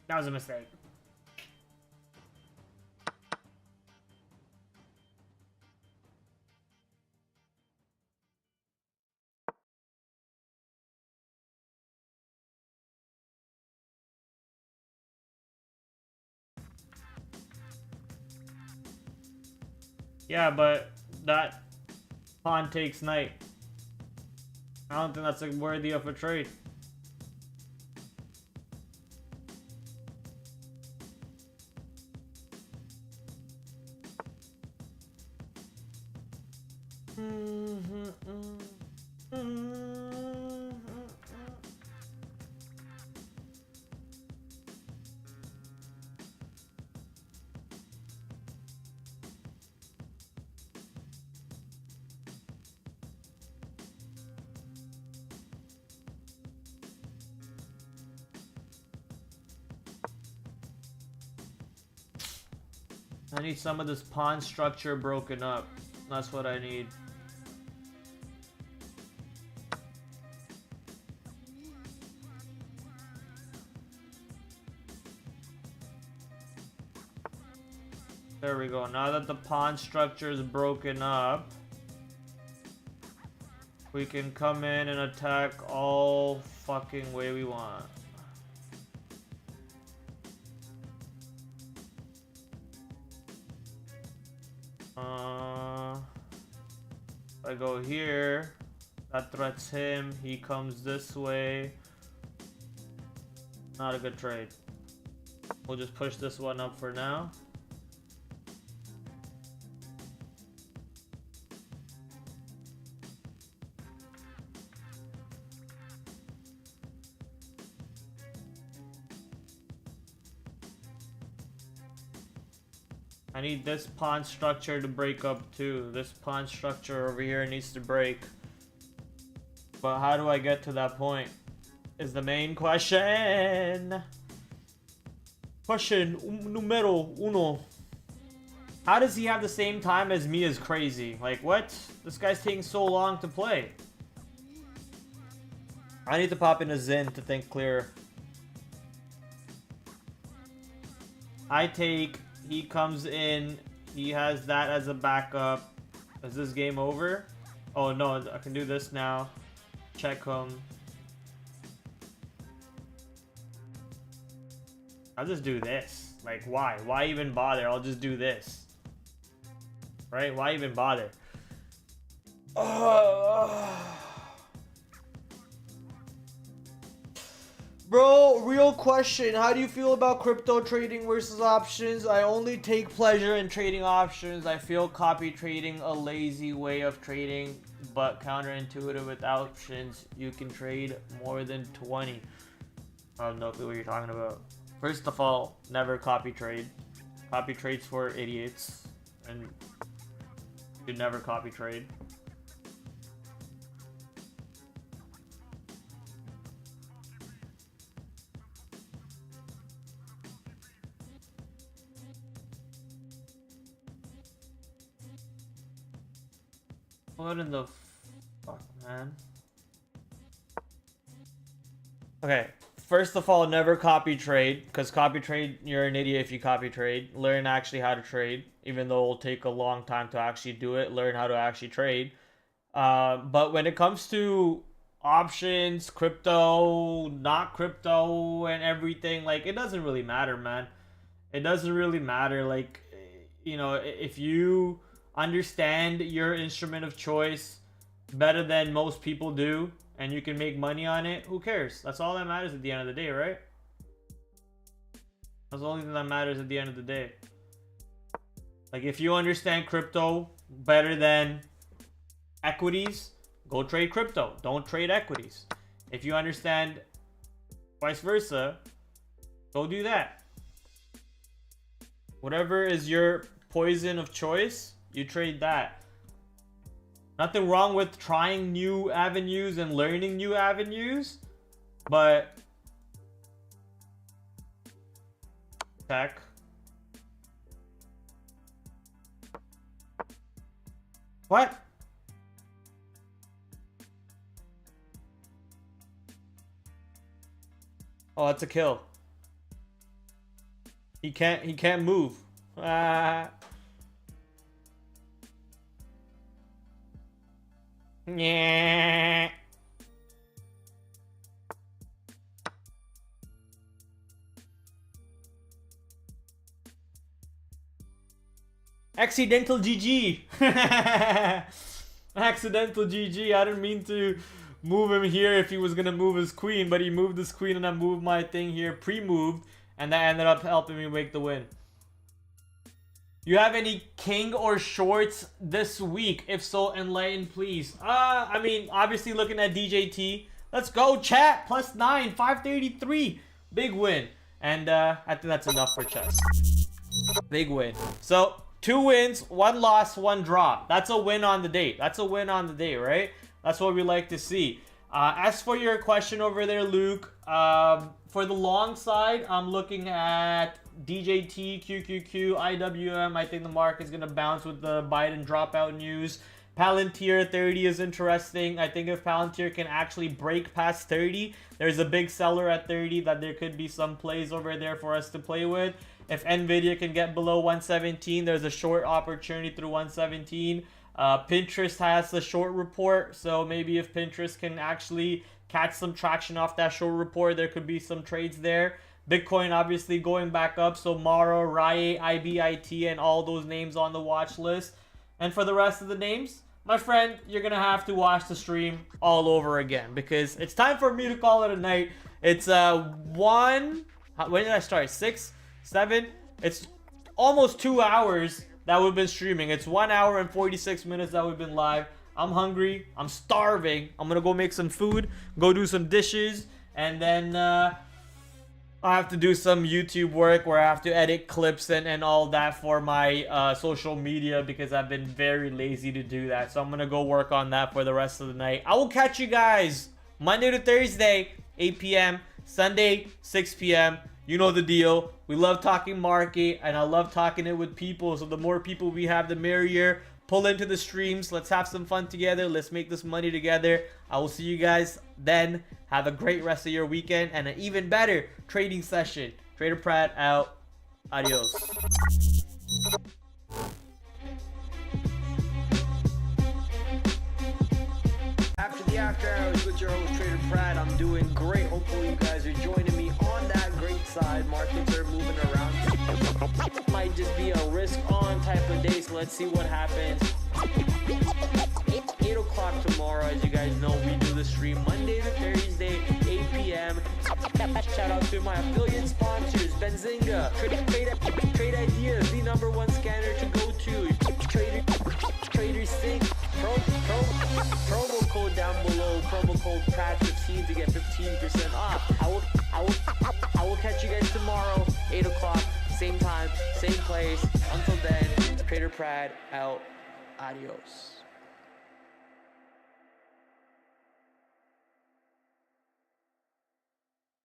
That was a mistake. Yeah, but that pawn takes knight. I don't think that's like worthy of a trade. I need some of this pawn structure broken up. That's what I need. There we go. Now that the pawn structure is broken up, we can come in and attack all fucking way we want. If I go here, that threats him. He comes this way. Not a good trade. We'll just push this one up for now. I need this pawn structure to break up too. This pawn structure over here needs to break. But how do I get to that point? Is the main question. Question numero uno. How does he have the same time as me is crazy? Like what? This guy's taking so long to play. I need to pop in a Zen to think clearer. I take... He comes in, he has that as a backup. Is this game over? Oh no, I can do this now. Check him. I'll just do this. Like why? Why even bother? I'll just do this. Right? Why even bother? Bro, real question. How do you feel about crypto trading versus options? I only take pleasure in trading options. I feel copy trading a lazy way of trading, but counterintuitive with options. You can trade more than 20. I have no clue what you're talking about. First of all, never copy trade. Copy trades for idiots. And you never copy trade. What in the fuck, man? Okay, first of all, never copy trade, because copy trade, you're an idiot if you copy trade. Learn actually how to trade, even though it'll take a long time to actually do it. Learn how to actually trade. But when it comes to options, crypto, not crypto, and everything, like, it doesn't really matter, man. It doesn't really matter. Like, you know, if you understand your instrument of choice better than most people do, and you can make money on it, who cares? That's all that matters at the end of the day, right? That's the only thing that matters at the end of the day. Like, if you understand crypto better than equities, go trade crypto. Don't trade equities. If you understand vice versa, go do that. Whatever is your poison of choice, you trade that. Nothing wrong with trying new avenues and learning new avenues, but tech. What? Oh, that's a kill. He can't move. Yeah. Accidental GG. Accidental GG. I didn't mean to move him here if he was gonna move his queen, but he moved his queen and I moved my thing here pre-moved, and that ended up helping me make the win. You have any king or shorts this week? If so, enlighten please. I mean, obviously looking at DJT. Let's go, chat. +9, 533. Big win. And I think that's enough for chess. Big win. So 2 wins, 1 loss, 1 draw. That's a win on the day. That's a win on the day, right? That's what we like to see. As for your question over there, Luke, for the long side, I'm looking at DJT, QQQ, IWM. I think the market is going to bounce with the Biden dropout news. Palantir 30 is interesting. I think if Palantir can actually break past 30, there's a big seller at 30 that there could be some plays over there for us to play with. If Nvidia can get below 117, there's a short opportunity through 117. Pinterest has the short report, so maybe if Pinterest can actually catch some traction off that short report, there could be some trades there. Bitcoin obviously going back up, so Mara, Riot, IBIT, and all those names on the watch list. And for the rest of the names, my friend, you're gonna have to watch the stream all over again, because it's time for me to call it a night. It's when did I start? 6, 7? It's almost 2 hours that we've been streaming. It's 1 hour and 46 minutes that we've been live. I'm hungry. I'm starving. I'm gonna go make some food, go do some dishes, and then I have to do some YouTube work where I have to edit clips and all that for my social media, because I've been very lazy to do that. So I'm gonna go work on that for the rest of the night. I will catch you guys Monday to Thursday, 8 p.m. Sunday, 6 p.m. You know the deal. We love talking market, and I love talking it with people. So the more people we have, the merrier. Pull into the streams. Let's have some fun together. Let's make this money together. I will see you guys then. Have a great rest of your weekend and an even better trading session. TraderPrad out. Adios. After the after hours with your host TraderPrad, I'm doing great. Hopefully you guys are joining me on that great side. Markets are moving around. Might just be a risk on type of day, so let's see what happens. 8 o'clock tomorrow, as you guys know, we do the stream Monday to Thursday, 8 p.m. Shout out to my affiliate sponsors, Benzinga, Trade Ideas, the #1 scanner to go to, Trader Sync, promo code down below, promo code PRAD15 to get 15% off. I will catch you guys tomorrow, 8 o'clock, same time, same place. Until then, TraderPrad out. Adios.